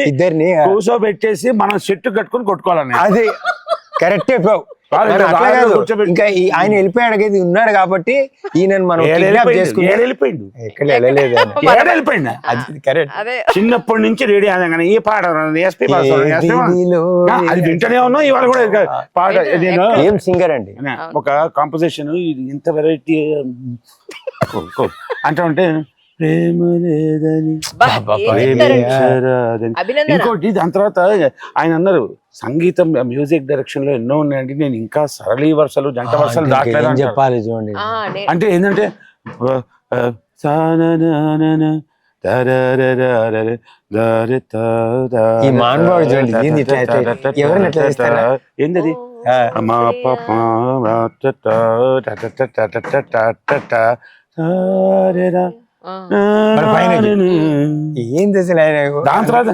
ఇద్దరిని కూర్చోబెట్టేసి మనం చెట్టు కట్టుకుని కొట్టుకోవాలని. అది కరెక్టే. ఇంకా ఆయన వెళ్ళిపోయాడు కదా, ఉన్నాడు కాబట్టి ఈయన మనం వెళ్ళిపోయిండు ఎక్కడ వెళ్ళలేదు. వెళ్ళిపోయింది అది కరెక్ట్. అదే చిన్నప్పటి నుంచి రేడియో అనగానే ఈ పాట ఎస్పీ అది వింటనే ఉన్నాం. ఇవాళ కూడా పాట ఏం సింగర్ అండి. ఒక కాంపోజిషన్ ఇది ఇంత వెరైటీ అంటే ఉంటే ప్రేమ లేదని ఇంకోటి. దాని తర్వాత ఆయన అన్నారు సంగీతం మ్యూజిక్ డైరెక్షన్ లో ఎన్నో ఉన్నాయండి, నేను ఇంకా సరళీ వరుసలు జంట వరుసలు దాటలేదు చెప్పాలి చూడండి. అంటే ఏంటంటే ఈ మానవాడు చూడండి ఎవరిని ఎట్లా చేస్తారా ఏంటది ఏం అసలు ఆయన. దాని తర్వాత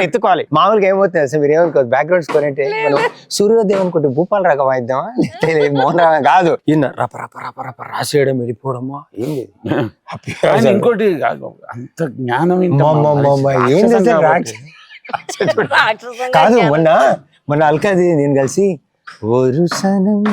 ఎత్తుకోవాలి. మామూలుగా ఏమవుతుంది అసలు మీరు ఏమనుకోదు బ్యాక్గ్రౌండ్ స్కోర్ అంటే మనం సూర్యోదయం అనుకుంటే భూపాల రాగం వాయిద్దామా మోహన్ రాగం కాదు. రప రప రప రప రాసేయడం వెళ్ళిపోవడమా ఏంది. ఇంకోటి అంత జ్ఞానం ఏంది కాదు. మొన్న అల్కాది నేను కలిసి ஒரு சனம்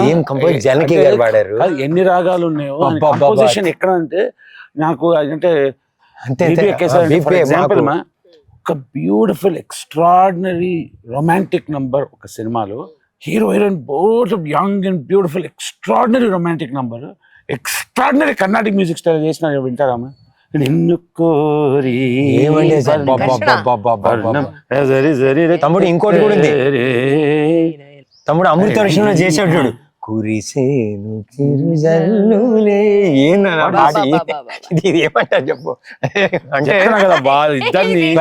ఏం కంపోజ్ జనకి గారు పాడారు. ఎన్ని రాగాలు ఉన్నాయో కంపోజిషన్ ఎక్కడ అంటే నాకు అంటే ఒక బ్యూటిఫుల్ ఎక్స్ట్రాడినరీ రొమాంటిక్ నంబర్ ఒక సినిమాలో hero heroine both young and beautiful extraordinary romantic number extraordinary Carnatic music style చేసిన వింటారామా. నిన్ను కోరి తమ్ముడు ఇంకోటి కూడా ఉంది. తమ్ముడు అమృత వర్షంలో చేసేటాడు కురిసేను చిరుజల్లులే. ఇది ఏమంటారు చెప్పు అంటే కదా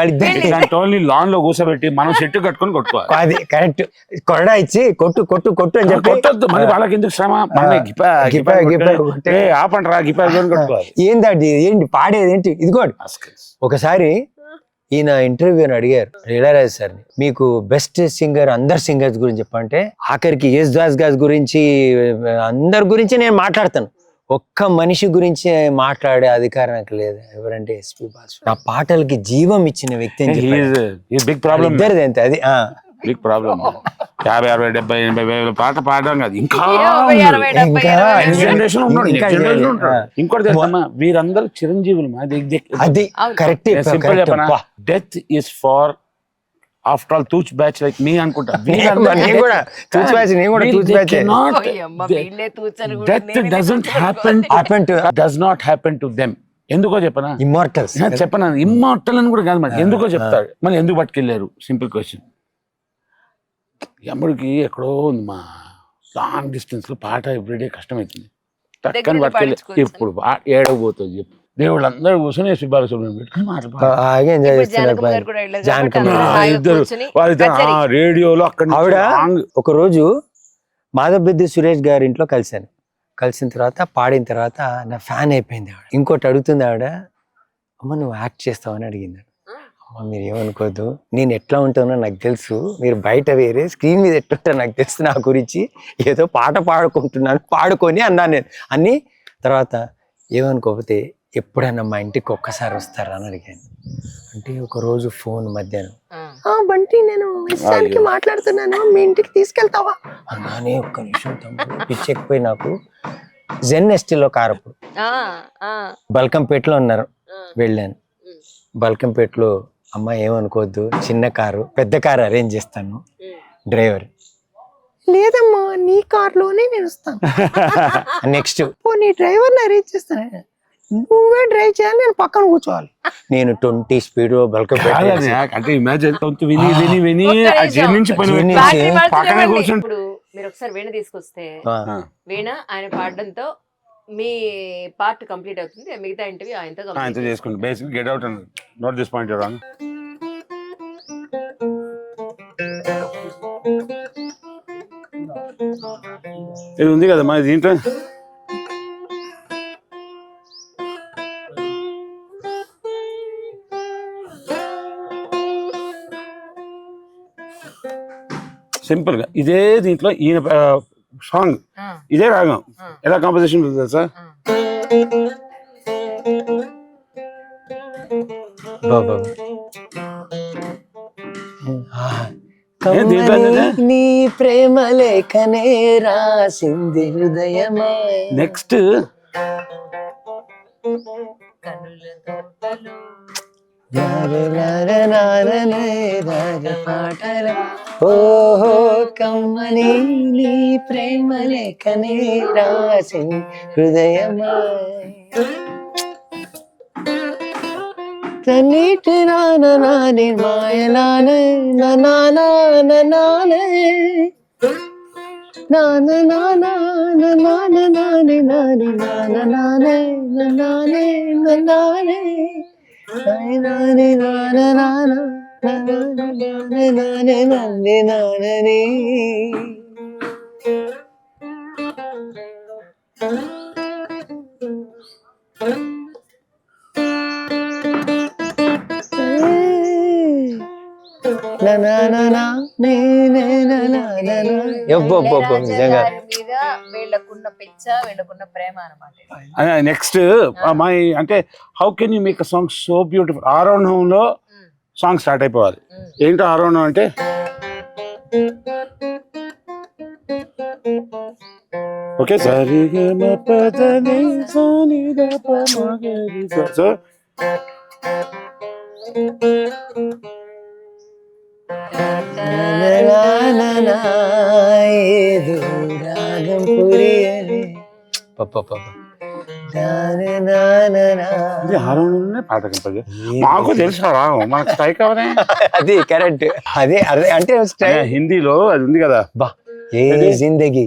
ఇద్దరిని లాన్ లో కూర్చోబెట్టి మనం చెట్టు కట్టుకొని కొట్టుకోవాలి. అది కరెక్ట్. కొరడా ఇచ్చి కొట్టు కొట్టు కొట్టు అని చెప్పి కొట్టొద్దు. మళ్ళీ వాళ్ళకి ఎందుకు శ్రమ. ఆపండి రా గిపా కొట్టుకోవాలి. ఏంటండి ఏంటి పాడేది ఏంటి. ఇదిగోండి ఒకసారి ఈయన ఇంటర్వ్యూని అడిగారు ఇళయరాజా సార్ని, మీకు బెస్ట్ సింగర్ అందరు సింగర్స్ గురించి చెప్పంటే ఆఖరికి యేసుదాస్ గారి గురించి అందరి గురించి నేను మాట్లాడతాను, ఒక్క మనిషి గురించి మాట్లాడే అధికారం నాకు లేదు. ఎవరంటే ఎస్పీ బాసు. నా పాటలకి జీవం ఇచ్చిన వ్యక్తి అని బిగ్ ప్రాబ్లం ఇద్దరిది అంతే. అది బిగ్ ప్రాబ్లం. 50, 60, 70, 80 వేల పాట పాడడం కాదు, ఇంకా ఇంకోటి తెలుసమ్మా, వీరందరూ చిరంజీవులు. అది కరెక్ట్. సింపుల్ చెప్పనా, death is far after all తూచ్ బ్యాచ్ లైక్ మీ అనుకుంటా. Death does not happen to them. ఎందుకో చెప్పనా, ఇమ్మోర్టల్స్ చెప్పనా, ఇమ్మోర్టల్ అని కూడా కాదు మరి, ఎందుకో చెప్తాడు. మళ్ళీ ఎందుకు పట్టుకెళ్ళారు, సింపుల్ క్వశ్చన్. ఎమ్మడికి ఎక్కడో ఉంది మా లాంగ్ డిస్టెన్స్ లో పాట ఎవ్రీడే కష్టమవుతుంది, టక్కని పట్టుకెళ్ళి ఇప్పుడు ఏడవబోతుంది చెప్పు. దేవుళ్ళు అందరూ కూర్చొని ఎస్పి బాలసుబ్రహ్మణ్యం పెట్టుకుని మాట్లాడారు. బాగా ఎంజాయ్ ఇప్పుడు చేస్తున్నారు జానకమ్మ గారు కూడా వెళ్ళారు జానకమ్మ కాబట్టి అందరూ గారు. హాయిగా ఇద్దరు కూర్చొని వాళ్ళిద్దరు కచేరీ. రేడియోలో అక్కడ ఆవిడ ఒక రోజు మాధవబెద్ది సురేష్ గారి ఇంట్లో కలిశాను. కలిసిన తర్వాత పాడిన తర్వాత నా ఫ్యాన్ అయిపోయింది ఆవిడ. ఇంకోటి అడుగుతుంది ఆవిడ, అమ్మ నువ్వు యాక్ట్ చేస్తావని అడిగింది. అమ్మ మీరు ఏమనుకోద్దు, నేను ఎట్లా ఉంటానో నాకు తెలుసు, మీరు బయట వేరే స్క్రీన్ మీద ఎట్లుంటారో నాకు తెలుసు, నా గురించి ఏదో పాట పాడుకుంటున్నాను పాడుకొని అన్నాను నేను అన్ని. తర్వాత ఏమనుకోకపోతే ఎప్పుడన్నా మా ఇంటికి ఒక్కసారి వస్తారా అని అడిగాను. అంటే ఒక రోజు ఫోన్ మధ్యాహ్నం, బంటి నేను విషయానికి మాట్లాడుతున్నాను, మీ ఇంటికి తీసుకెళ్తావా అన్నానే. ఒక్క నిమిషం తమ్ముడు, పిచ్చెక్కిపోయి నాకు జెన్ ఎస్టీలో కారప్పుడు బల్కంపేటలో ఉన్నారు. వెళ్ళాను బల్కంపేటలో, అమ్మ ఏమనుకోవద్దు చిన్న కారు, పెద్ద కారు అరేంజ్ చేస్తాను, డ్రైవర్ లేదమ్మా నీ కార్లోనే నేను వస్తాను. నెక్స్ట్ నీ డ్రైవర్ని అరేంజ్ చేస్తాను, నువ్వే డ్రైవ్ చేయాలి, నేను పక్కన కూర్చోవాలి. నేను 20 స్పీడ్ బల్కంపేట అంటే ఇమాజిన్ విని విని విని ఒక్క ఆ జైలు నుంచి నిమిషం. పని జైలు పెట్టి నుంచి పక్కనే ఇప్పుడు కూర్చుంటే మీరు ఒకసారి వీణ తీసుకొస్తే వీణ ఆయన పాడడంతో మీ పార్ట్ కంప్లీట్ అవుతుంది, మిగతా ఇంటర్వ్యూ ఆయనతో ఎంత కంప్లీట్ చేసుకుంటే basic get out and note this point wrong. ఇది ఉంది కదా మా దీంట్లో సింపుల్ గా ఇదే దీంట్లో ఈయన సాంగ్ ఇదే రాగం ఎలా కాంపోజిషన్ ఉంటుంది తెలుసా? నీ ప్రేమ లేఖనే రాసింది హృదయమే. నెక్స్ట్ ఓహో కమ్మని నీ ప్రేమ లేఖనే రాసింది హృదయమే. తన్నిటి నాని మాయలానే నానే నానే నానే నానే నానే నానే నానే నానే నానే నానే నానే నానే నానే. నిజంగా వీళ్ళకున్న పిచ్చ, వీళ్ళకున్న ప్రేమ అన్నమాట. నెక్స్ట్ మై అంటే how can you make a song so beautiful. ఆరోహణంలో సాంగ్ స్టార్ట్ అయిపోవాలి. ఏంటో ఆరోహణం అంటే ఓకే సో పాట కంపల్సరీ మాకు తెలుసు రాగం, మనకు స్ట్రైక్ అవనే. అది కరెక్ట్, అదే అదే అంటే హిందీలో అది ఉంది కదా, బా ఏ జిందగీ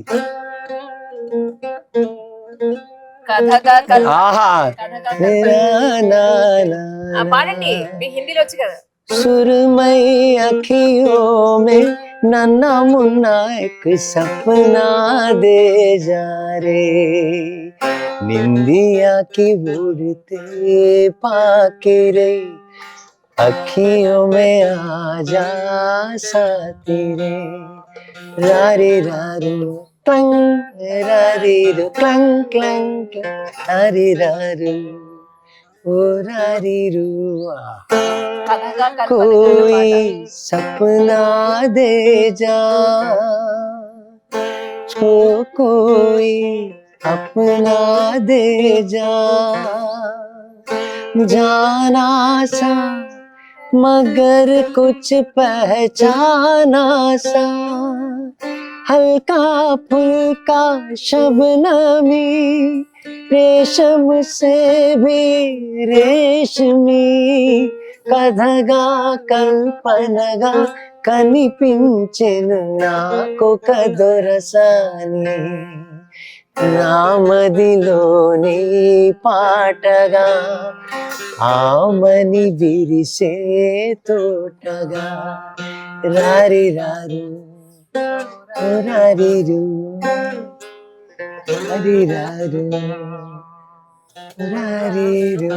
పాడండి, మీ హిందీలో వచ్చు కదా. सुरमई अखियों में नन्ना मुन्ना एक सपना दे जा रे, निंदिया की उड़ते पाके रे, अखियों में आ जा साथी रे, रारी रारू क्लंग रारी रू क्लंग क्लंग रारी रारू ओ रारी रू. कोई सपना दे जा, कोई अपना दे जा, जाना सा मगर कुछ पहचाना सा, हल्का फुल्का शबनमी, रेशम से भी रेशमी, కథగా కల్పనగా కనిపించెను నాకొక దొరసాని. నామదిలోని పాటగా ఆమని విరిసే తోటగా రారి రారు రారిరు రారి రారు రారిరు.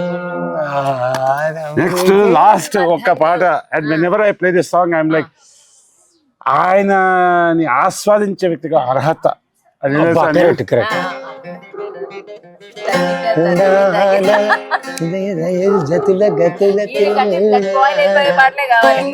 నెక్స్ట్ లాస్ట్ ఒక్క పాట and whenever I play this song I'm like ఆయనని ఆస్వాదించే వ్యక్తిగా అర్హత అది తెలుసా అండి? Correct correct. జతుల గతుల పాటలే కావాలి.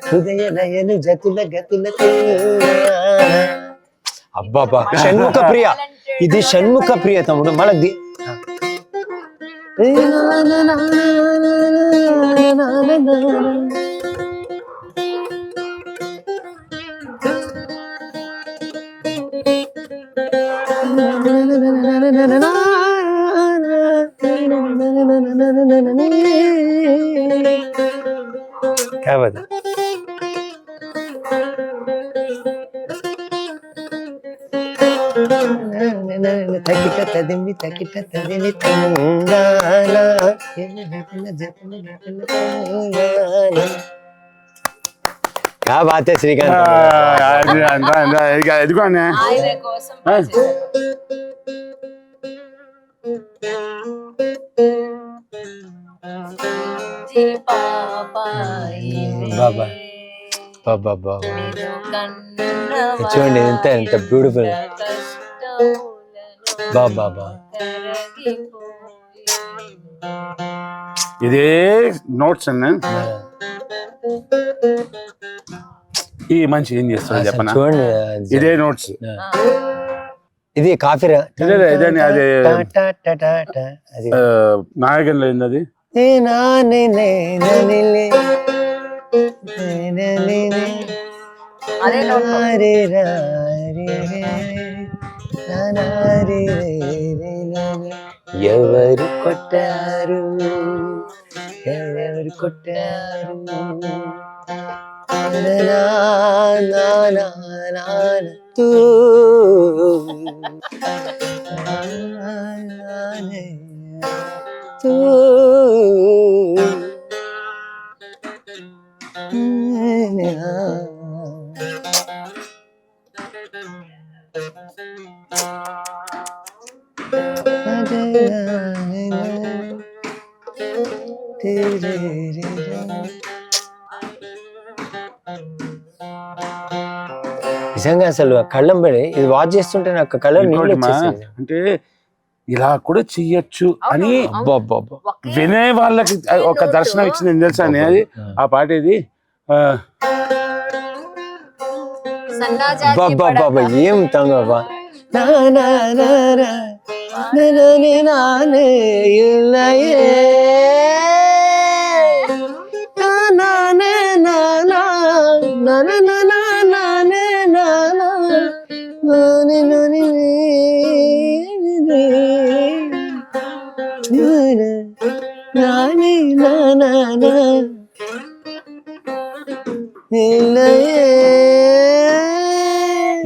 హృదయ లయను జతుల గతుల. అబ్బాబా షణ్ముఖ ప్రియ, ఇది షణ్ముఖ ప్రియ తమ్ముడు మనది. क्या बात है. తకిట తదిమి తకిట తదిమి తంగాల. क्या बात है श्रीकांत. ఎదుగునే ఆయన కోసం బాబా బాబా బాబా చూడండి ఎంత ఎంత బ్యూటిఫుల్. బాబా బాబా ఇదే నోట్స్ అన్న ఈ మనిషి ఏం చేస్తాడు చెప్పనా? చూడండి ఇదే నోట్స్. ఇది కాఫీరా ఇదే అదే నాయకులు ఏంది అది? అదే ఎవరు కొట్టారు ఎవరు కొట్టారు తూ తూ నిజంగా అసలు కళ్ళం పడి ఇది వాచ్ చేస్తుంటే నాకు కళ్ళం నీళ్ళు వచ్చేసింది. అంటే ఇలా కూడా చెయ్యొచ్చు అని అబ్బబ్బబ్బ. వినే వాళ్ళకి ఒక దర్శనం ఇచ్చింది ఏం తెలుసా అని అది ఆ పాట ఇది బాబా ఏం తంగబ్బా.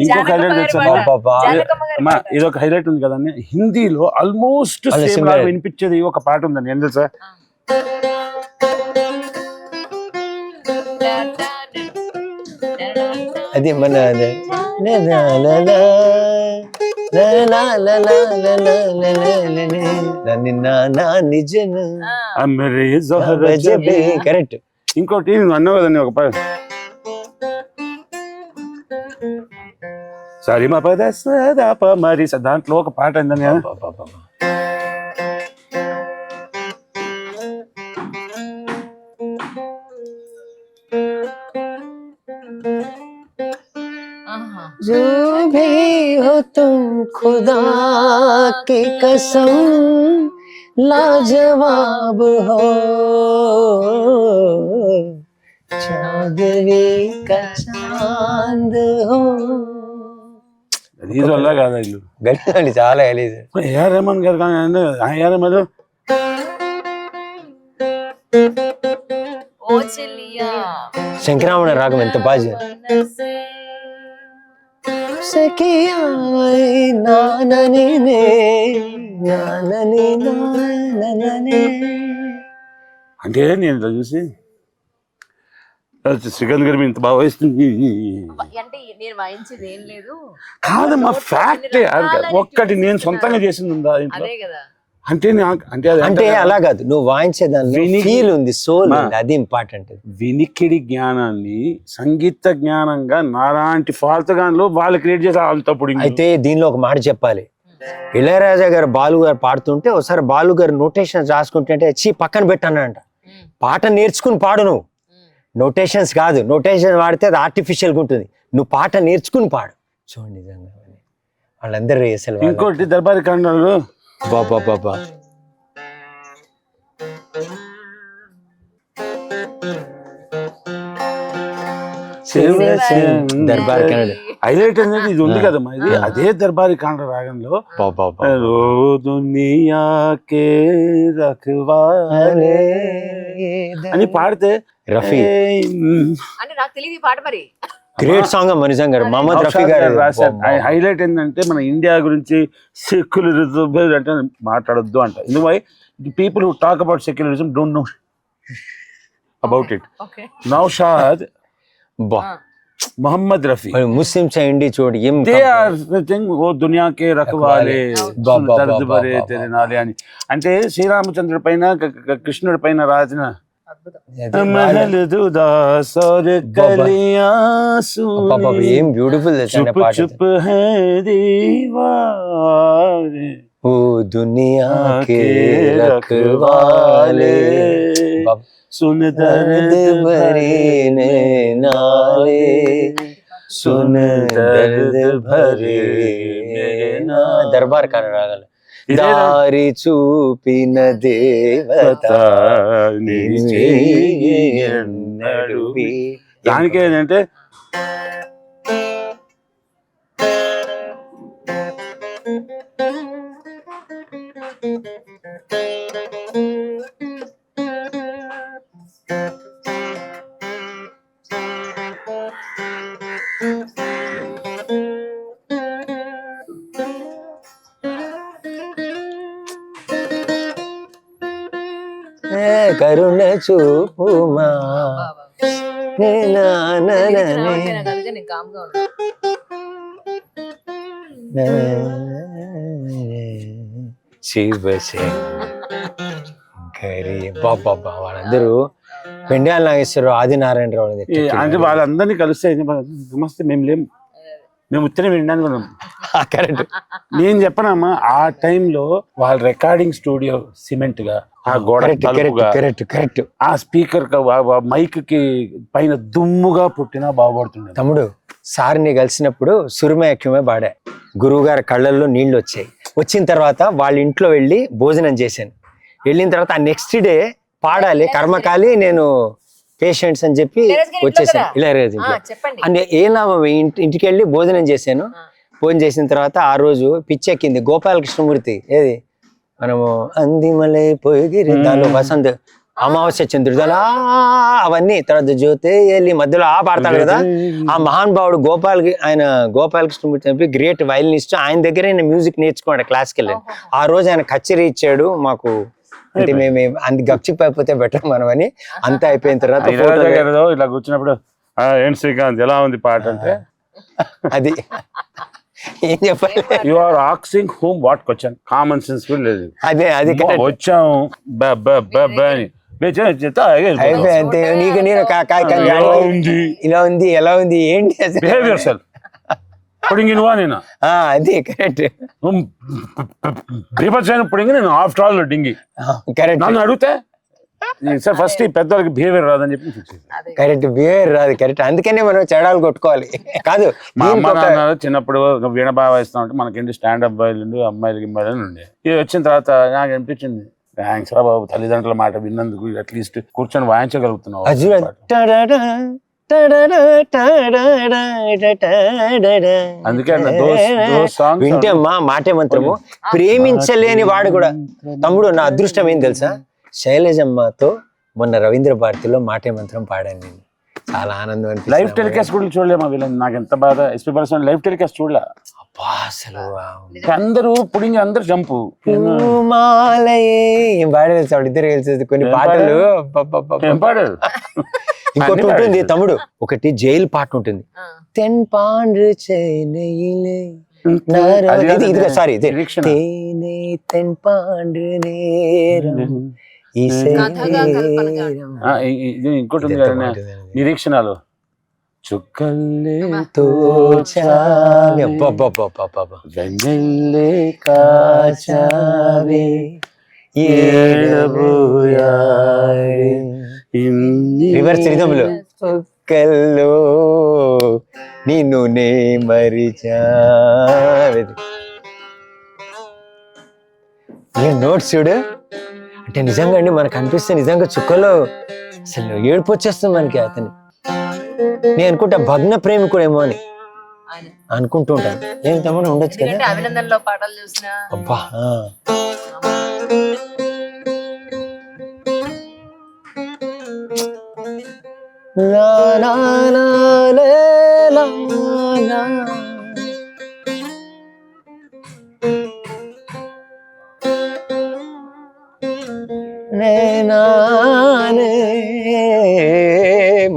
ఇంకొక హైలైట్ తెలుసా? ఇది ఒక హైలైట్ ఉంది కదండి హిందీలో ఆల్మోస్ట్ వినిపించేది ఒక పాట ఉందండి ఏం తెలుసా? అది మన కరెక్ట్. ఇంకోటి అన్నావు కదండి ఒక పాట సరి మా పద సదాప మరి దాంట్లో ఒక పాట ఏందని जो भी हो तुम खुदा की कसम लाजवाब हो మాధవి కా చాంద్ హో. ఇది వల్ల కాదా ఇల్లు గట్టిగా చాలా ఎలీజ్. ఏఆర్ రెహమాన్ గారు కానీ ఏఆర్ రెహమాన్ ఓ చెల్లియా శంకరామణ రాగం ఎంత బాగా సఖియా నానని నే నానని నాననే. అంటే నేను ఇట్లా చూసి శ్రీకాంత్ గారు ఇంత బాగా వస్తుంది అంటే నేను వాయించేది ఏం లేదు కాదమ్మా ఫ్యాక్ట్ ఒక్కటి నేను సొంతంగా చేసింది ఉందా ఇంట్లో అదే కదా అంటే అంటే అది అంటే అలా కాదు, నువ్వు వాయించే దానిలో ఫీల్ ఉంది, సోల్ ఉంది, అది ఇంపార్టెంట్. వినికిడి జ్ఞానాన్ని సంగీత జ్ఞానంగా నాలాంటి ఫాల్తగాన్లో వాళ్ళు క్రియేట్ చేసే తప్పుడు. అయితే దీనిలో ఒక మాట చెప్పాలి. ఇళయరాజా గారు బాలు గారు పాడుతుంటే ఒకసారి బాలు గారు నోటేషన్స్ రాసుకుంటుంటే పక్కన పెట్టానంట. పాట నేర్చుకుని పాడు నువ్వు, నోటేషన్స్ కాదు. నోటేషన్ వాడితే అది ఆర్టిఫిషియల్గా ఉంటుంది. నువ్వు పాట నేర్చుకుని పాడు. చూడండి నిజంగా వాళ్ళందరూ అసలు. ఇంకోటి దర్బారి కాండాలు బాబా బాబా దర్బార్ కాండ హైలైట్ అనేది ఇది ఉంది కదమ్మా, ఇది అదే దర్బారి కాండ రాగంలో ఓ దునియా కే రఖవాలే అని పాడితే రఫీ అంటే నాకు తెలియదు ఈ పాట మరి. గ్రేట్ సాంగ్ అమ్మ నిజంగా. మహమ్మద్ రఫీ గారు రాశారు. హైలైట్ ఏంటంటే మన ఇండియా గురించి సెక్యులరిజం అంటే మాట్లాడొద్దు అంట. ఎందువై people who talk about secularism don't know about it. Naushad, Mohammed Rafi, Muslims इंडी छोड़ they are saying वो दुनिया के रखवाले दर्द भरे तेरे नाले అని. అంటే శ్రీరామచంద్రుడి పైన కృష్ణుడి పైన రాసిన महल दुदास और गलियां सुनी ఏం బ్యూటిఫుల్ चुप चुप है दीवारें ओ दुनिया के रखवाले सुन दर्द भरे नाले सुन दर्द भरे दरबार का रागल దారి చూపిన దేవత దానికి ఏంటంటే కరుణ చూపుమా శివశంకరి బాబా వాళ్ళందరూ పెండ్యాల నాగేశ్వరరావు, ఆదినారాయణరావు అంటే వాళ్ళందరినీ కలిస్తే నమస్తే మేము లేము, మేము ఉత్తరం వినడానికి ఉన్నాం. కరెక్ట్. నేను చెప్పనమ్మా ఆ టైంలో వాళ్ళ రికార్డింగ్ స్టూడియో సిమెంట్ గా, ఆ గోడ కరెక్ట్, ఆ స్పీకర్ మైక్ కి పైన దుమ్ముగా పుట్టినా బాగుపడుతుంది. తమ్ముడు సార్ని కలిసినప్పుడు సురుమయక్యమే పాడా, గురువు గారి కళ్ళల్లో నీళ్లు వచ్చాయి. వచ్చిన తర్వాత వాళ్ళ ఇంట్లో వెళ్ళి భోజనం చేశాను. వెళ్ళిన తర్వాత ఆ నెక్స్ట్ డే పాడాలి కర్మకాలి, నేను పేషెంట్స్ అని చెప్పి వచ్చేసాను. ఇళయరాజా అంటే ఏ లాభం, ఇంటికి వెళ్ళి భోజనం చేశాను. భోజనం చేసిన తర్వాత ఆ రోజు పిచ్చెక్కింది గోపాలకృష్ణమూర్తి, ఏది మనము అందిమలై పొయ్యిగిరి, దానిలో వసంత్ అమావాస్య చంద్రుడు అలా అవన్నీ, తర్వాత జ్యోతి వెళ్ళి మధ్యలో పాడతాడు కదా. ఆ మహానుభావుడు ఆయన గోపాలకృష్ణమూర్తి చెప్పి గ్రేట్ వైలినిస్ట్, ఆయన దగ్గర నేను మ్యూజిక్ నేర్చుకున్నాడు, క్లాస్కి వెళ్ళాను. ఆ రోజు ఆయన కచేరీ ఇచ్చాడు మాకు. అంటే మేము అంత గప్చిప్ అయిపోతే బెటర్ మనం అని అంతా అయిపోయిన తర్వాత ఇలా కూర్చున్నప్పుడు ఏంటి శ్రీకాంత్ ఎలా ఉంది పాట అంటే అది ఏం చెప్పాలి, you are asking whom what question, common sense కూడా లేదు. అదే అది వచ్చాము అంతే, నీకు నేను ఇలా ఉంది ఎలా ఉంది ఏంటి అసలు అది కరెక్ట్. నేను ఆఫ్టర్ ఆల్ డింగి కరెక్ట్, నన్ను అడిగితే సార్ ఫస్ట్ పెద్దవాళ్ళకి బిహేవియర్ రాదని చెప్పి కరెక్ట్, బిహేవియర్ రాదు. కరెక్ట్, అందుకనే మనం చెడాలు కొట్టుకోవాలి. కాదు మా అమ్మ నాన్న చిన్నప్పుడు వీణ బాగా వేస్తాం అంటే మనకేంటి స్టాండ్ అబ్బాయిలు అమ్మాయిలకి అమ్మాయిలు ఉండే. ఇది వచ్చిన తర్వాత నాకు అనిపించింది థ్యాంక్స్ రా బాబు, తల్లిదండ్రుల మాట విన్నందుకు అట్లీస్ట్ కూర్చొని వాయించగలుగుతున్నావు. అందుకే అన్న those songs వింటే అమ్మా మాటే మంత్రము. ప్రేమించలేని వాడు కూడా. తమ్ముడు నా అదృష్టం ఏం తెలుసా, శైలజమ్మతో మొన్న రవీంద్ర భారతిలో మాటే మంత్రం పాడాను నేను. చాలా ఆనందం లైవ్ అనిపిస్తుంది. టెలికాస్ట్ కూడా చూడలేమా వీళ్ళని? నాకు ఎంత బాధ. ఎస్పీ పర్సన్ లైవ్ టెలికాస్ట్ చూడలే. అబ్బా అసలు అందరూ పుడింగ్, అందరు జంపు. పూమాలయే ఏం పాడలేదు సార్, ఇద్దరు కలిసి కొన్ని పాటలు. ఏం పాడారు? ఇంకోటి ఉంటుంది తమ్ముడు, ఒకటి జైలు పాట ఉంటుంది. తెన్ పాండ్రు చెన్నైలే ఇదిగా సారీ తేనే తెన్ పాండ్రు నేరం ఇంకోటి ఉంది కదా నిరీక్షణలు. చుక్కల్లే తోచావే వెన్నెల్లే కాచావే ఏడబోయావే రివర్స్ రిథంలో ఒక్కల్లో నిన్ను నే మరిచావే. నోట్స్ చూడు అంటే నిజంగా అండి మనకు అనిపిస్తే నిజంగా చుక్కలో అసలు ఏడుపు వచ్చేస్తుంది మనకి. అతని నేను అనుకుంటా భగ్న ప్రేమికుడేమో అని అనుకుంటూ ఉంటాను. ఏం తమ్ముడు ఉండొచ్చు కదా. అభినందనలో పాటలు చూసినా అబ్బా లా లా లా లే లా లా.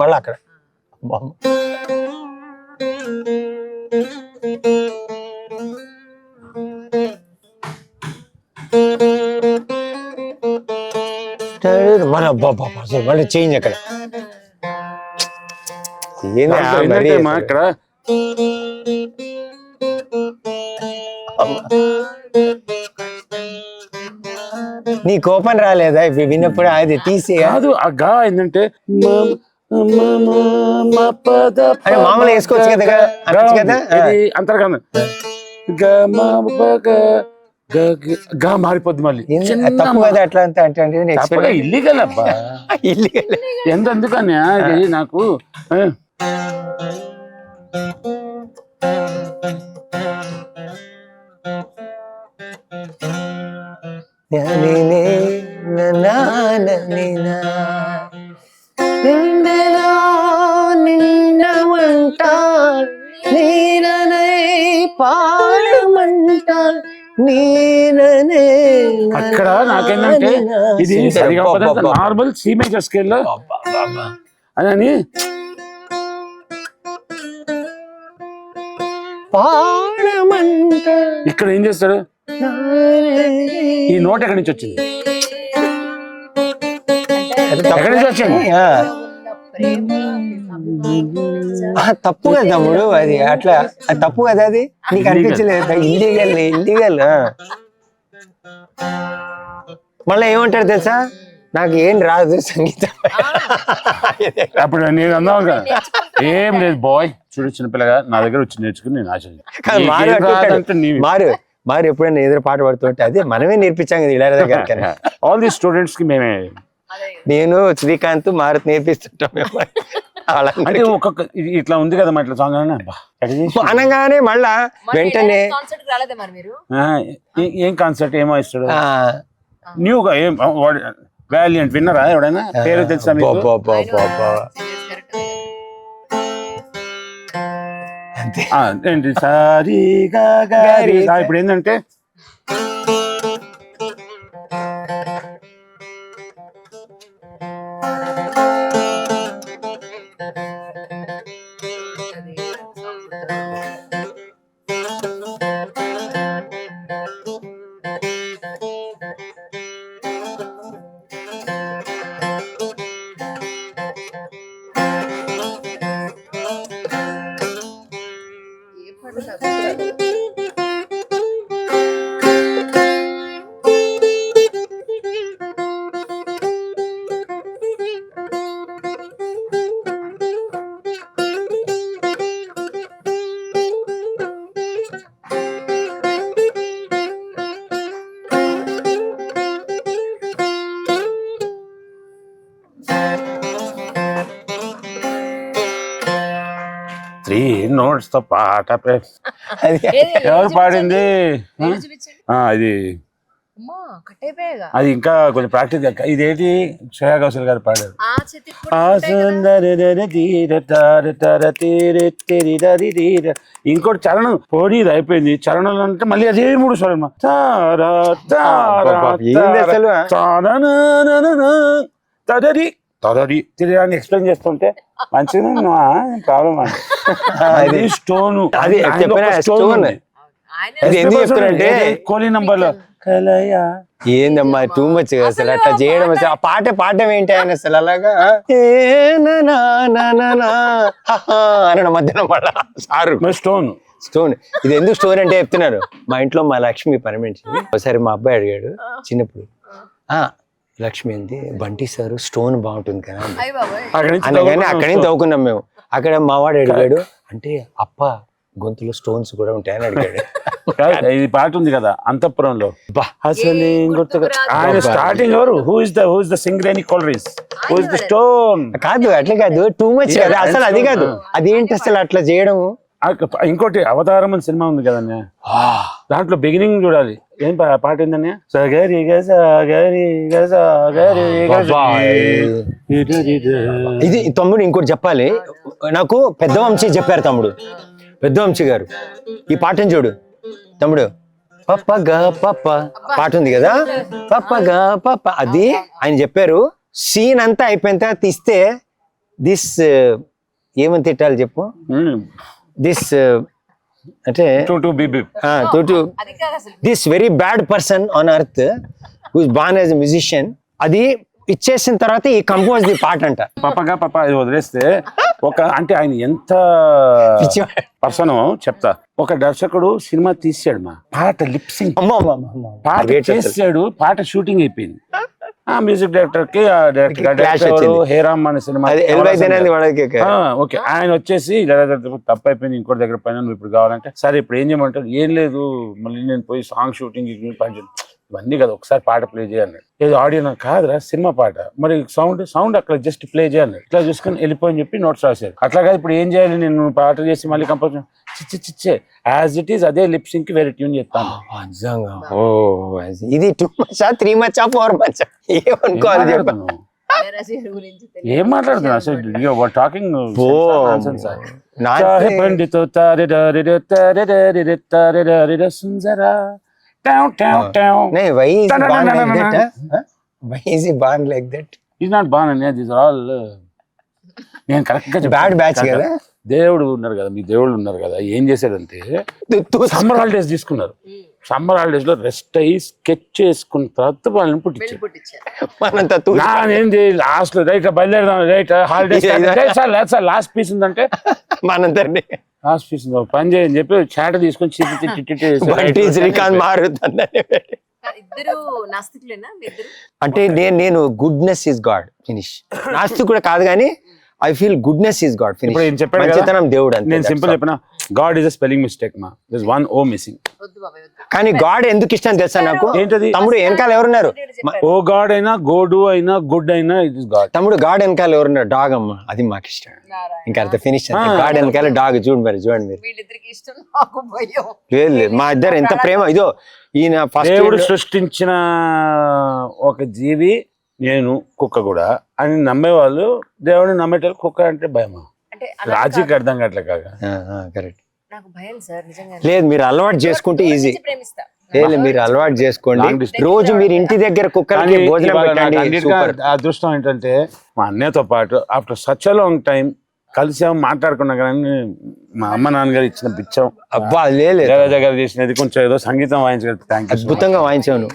మళ్ళా అక్కడ మళ్ళీ చేంజ్ అక్కడ అక్కడ నీ కోపం రాలేదా ఇప్పుడు విన్నప్పుడు? అది తీసి కాదు ఆ గా ఏంటంటే మామూలు వేసుకోవచ్చు కదా కదా అంతర్గానం గా మారిపోద్ది మళ్ళీ. తప్పు కదా అట్లా అంటే ఇల్లీగల్ అబ్బా, ఇల్లీగల్. ఎందుకని నాకు నిండమంట నీరనై పాడమంట నీరనే. అక్కడ నాకేంటంటే ఇది నార్మల్ సి మేజర్ స్కేల్లో అని పాడమంట. ఇక్కడ ఏం చేస్తాడు? ఈ నోట్ ఎక్కడి నుంచి వచ్చింది? ఎక్కడి నుంచి వచ్చింది? తప్పు కదా తమ్ముడు, అది అట్లా అది తప్పు కదా. అది నీకు అనిపించలేదు? Illegal illegal. మళ్ళీ ఏమంటారు తెలుసా, నాకు ఏం రాదు సంగీతం. అప్పుడు నేను అన్నావు కదా, ఏం లేదు బాయ్, చూడు చిన్నపిల్లగా నా దగ్గర వచ్చి నేర్చుకుని నేను మారు మారు ఎప్పుడైనా ఏదో పాట పడుతుంటే అదే మనమే నేర్పించాం కదా ఇళయరాజా గారికి. ఆల్ ది స్టూడెంట్స్ కి మేమే, నేను శ్రీకాంత్ మారుత్ నేర్పిస్తుంటాం. అంటే ఒక్కొక్క ఇట్లా ఉంది కదా ఇట్లా సాంగ్ అనగానే మళ్ళా వెంటనే ఏం కాన్సెప్ట్ ఏమో ఇస్తాడు న్యూగా. ఏం వాలియంట్ విన్నరా ఎవడైనా? పేరు తెలుసా మీకు? ఏంటి సారీగా ఇప్పుడు ఏంటంటే 3 notes తో పాట అది ఎవరు పాడింది ఇది అది ఇంకా కొంచెం ప్రాక్టీస్. ఇదేంటి శ్రేయా ఘోషల్ గారు పాడారు. ఇంకోటి చరణం పోనీ ఇది అయిపోయింది. చరణం అంటే మళ్ళీ అదే 3 స్వరం. అని ఎక్స్ప్లెయిన్ చేస్తుంటే మంచిగా ప్రాబ్లం అది స్టోన్. అది స్టోన్. అది ఎందుకు చెప్తారంటే కోహ్లీ నంబర్ లో కలయా ఏందమ్మా టూ మచ్ అసలు అట్లా చేయడం అసలు ఆ పాడటం ఏంటి ఆయన అసలు అలాగా అనడం మధ్యలో మళ్ళా సారు స్టోన్. ఇది ఎందుకు స్టోన్ అంటే చెప్తున్నారు. మా ఇంట్లో మా లక్ష్మి పరమేంటి ఒకసారి మా అబ్బాయి అడిగాడు చిన్నప్పుడు, లక్ష్మి ఏంది బంటి సారు స్టోన్ బాగుంటుంది కదా అనగానే అక్కడి నుంచి తవ్వుకున్నాం మేము. అక్కడ మావాడు అడిగాడు అంటే అప్ప గొంతులో స్టోన్స్ కూడా ఉంటాయని అడిగాడు. ఇది పాట ఉంది కదా అంతఃపురంలో అసలు ఆయన స్టార్టింగ్ ఎవరు who is the Singareni collieries who is the stone కాదు అట్లా కాదు టూ మచ్ కదా అసలు అది కాదు. అదేంటి అసలు అట్లా చేయడం. ఇంకోటి అవతారం అని సినిమా ఉంది కదన్నా, దాంట్లో బిగినింగ్ చూడాలి. ఏం పాట ఏందన్నా సగరి గరి గరి. ఇది తమ్ముడు ఇంకోటి చెప్పాలి. నాకు పెద్ద వంశీ చెప్పారు తమ్ముడు, పెద్ద వంశీ గారు ఈ పాటను చూడు తమ్ముడు. పప్పగా పప్ప పాట ఉంది కదా, పప్పగా పప్ప అది ఆయన చెప్పారు. సీన్ అంతా అయిపోయిన తర్వాత తీస్తే దిస్ ఏమని తిట్టాలి చెప్పు, దిస్ అంటే this very bad person on earth who's born as a musician. అది ఇచ్చేసిన తర్వాత ఈ కంపోజ్ ది పాట అంట. పప్పగా పప్ప అది వదిలేస్తే ఒక అంటే ఆయన ఎంత పర్సన్ చెప్తా. ఒక దర్శకుడు సినిమా తీసాడు, మా పాట లిప్సింగ్ పాట చేసాడు, పాట షూటింగ్ అయిపోయింది. ఆ మ్యూజిక్ డైరెక్టర్ కి హేరామ్ అనే సినిమా ఓకే ఆయన వచ్చేసి తప్పు అయిపోయింది ఇంకోటి దగ్గర పైన నువ్వు ఇప్పుడు కావాలంటే సరే ఇప్పుడు ఏం చేయమంటారు. ఏం లేదు మళ్ళీ నేను పోయి సాంగ్ షూటింగ్ ఇవన్నీ కదా ఒకసారి పాట ప్లే చేయన్నాడు. ఏదో ఆడియో కాదురా సినిమా పాట మరి సౌండ్ అక్కడ జస్ట్ ప్లే చేయన్నాడు. ఇట్లా చూసుకొని వెళ్ళిపోయి చెప్పి నోట్స్ రాశారు. అట్లా కాదు ఇప్పుడు ఏం చేయాలి నేను పాట చేసి మళ్ళీ కంపోజ్ చిచ్చే యాజ్ ఇట్ ఈస్ అదే లిప్సింగ్ కి వేరే ట్యూన్ చెప్తాను. ఇది 2 మచా 3 మచా 4 మచా ఏమనుకోవాలి చెప్పాను. ఏం మాట్లాడుతున్నా అసలు talking సుందరా down. No, why is he born like that? Why is he born like that? He's not born and these are all నేను కరెక్ట్ గా బ్యాడ్ బ్యాచ్ కదా. దేవుడు ఉన్నారు కదా, మీ దేవుళ్ళు ఉన్నారు కదా, ఏం చేశాడంటే సమ్మర్ హాలిడేస్ తీసుకున్నారు. సమ్మర్ హాలిడేస్ లో రెస్ట్ అయ్యి స్కెచ్ చేసుకున్న తర్వాత వాళ్ళని పుట్టించారు. ఏంది లాస్ట్ లో రైట్ బయలుదేరదాం రైట్ హాలిడేస్ లాస్ట్ పీస్ ఉందంటే మనందరినీ లాస్ట్ పీస్ పని చేయని చెప్పి చాట తీసుకొని అంటే నేను గుడ్నెస్ ఇస్ గాడ్ ఫినిష్. నాస్తిక్ కూడా కాదు కానీ I feel goodness is God finish. మంచితనం దేవుడు అంటే నేను సింపుల్ చెప్పిన God is a spelling mistake మా there is one O missing. కానీ గాడ్ ఎందుకు ఇష్టం తెలుసా నాకు. ఏంటది తమ్ముడు వెనకాల ఎవరున్నారు? ఓ గాడ్ అయినా గోడు అయినా గుడ్ అయినా ఇట్ ఇస్ గాడ్. తమ్ముడు గాడ్ వెనకాల ఎవరున్నారు? డాగ్ అమ్మ, అది మాకు ఇష్టం. ఇంకా అర్థం ఫినిష్. గాడ్ వెనకాల డాగ్ చూడండి మరి చూడండి మీరు. లేదు మా ఇద్దరు ఎంత ప్రేమ. ఇదో ఈయన ఫస్ట్ దేవుడు సృష్టించిన ఒక జీవి నేను కుక్క కూడా అని నమ్మేవాళ్ళు, దేవుడిని నమ్మేటోళ్ళు కుక్క అంటే భయమా? లాజిక్ అర్థం కావట్లే కాక. కరెక్ట్. లేదు మీరు అలవాటు చేసుకుంటే ఈజీ. లేదు మీరు అలవాటు చేసుకోండి. రోజు మీరు ఇంటి దగ్గర కుక్కలకి భోజనం పెట్టండి. అదృష్టం ఏంటంటే మా అన్నయ్యతో పాటు after such a long time కలిసాం, మాట్లాడుకున్నా కానీ మా అమ్మ నాన్నగారు ఇచ్చిన బిచ్చం అబ్బా లేదు దగ్గర చేసినది కొంచెం ఏదో సంగీతం వాయించగలుగుతా. థ్యాంక్ యూ, అద్భుతంగా వాయించాను.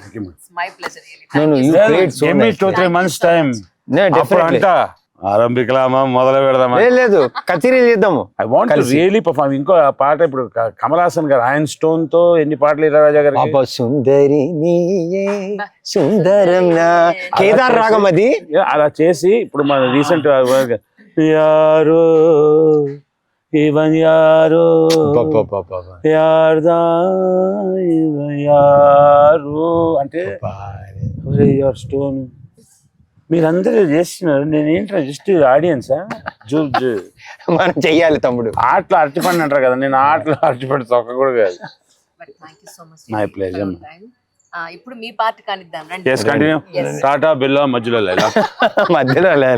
ఆరంభికలామా మొదలు పెడదామా? లేదు కచేరీ చేద్దాము. I want to really perform. ఇంకో పాట ఇప్పుడు కమల్ హాసన్ గారు ఆయన స్టోన్ తో ఎన్ని పాటలు ఇళయరాజా గారు. సుందరి నీయే సుందరం నా కేదార్ రాగం అది అలా చేసి ఇప్పుడు మన రీసెంట్ యారో ఇవన్ యారో యార్దా యారో అంటే యువర్ స్టోన్ మీరందరూ చేస్తున్నారు, నేను ఏంటో జస్ట్ ఆడియన్సా? మనం చెయ్యాలి తమ్ముడు. ఆటలు అరటిపండు అంటారు కదా, నేను ఆటలు అరటిపండు తొక్క కూడా కాదు. My pleasure. ఇప్పుడు మీ పార్ట్ కానిద్దాం రండి. కంటిన్యూ. టాటా బిర్లా మధ్యలో లేదా మధ్యలో లేదు.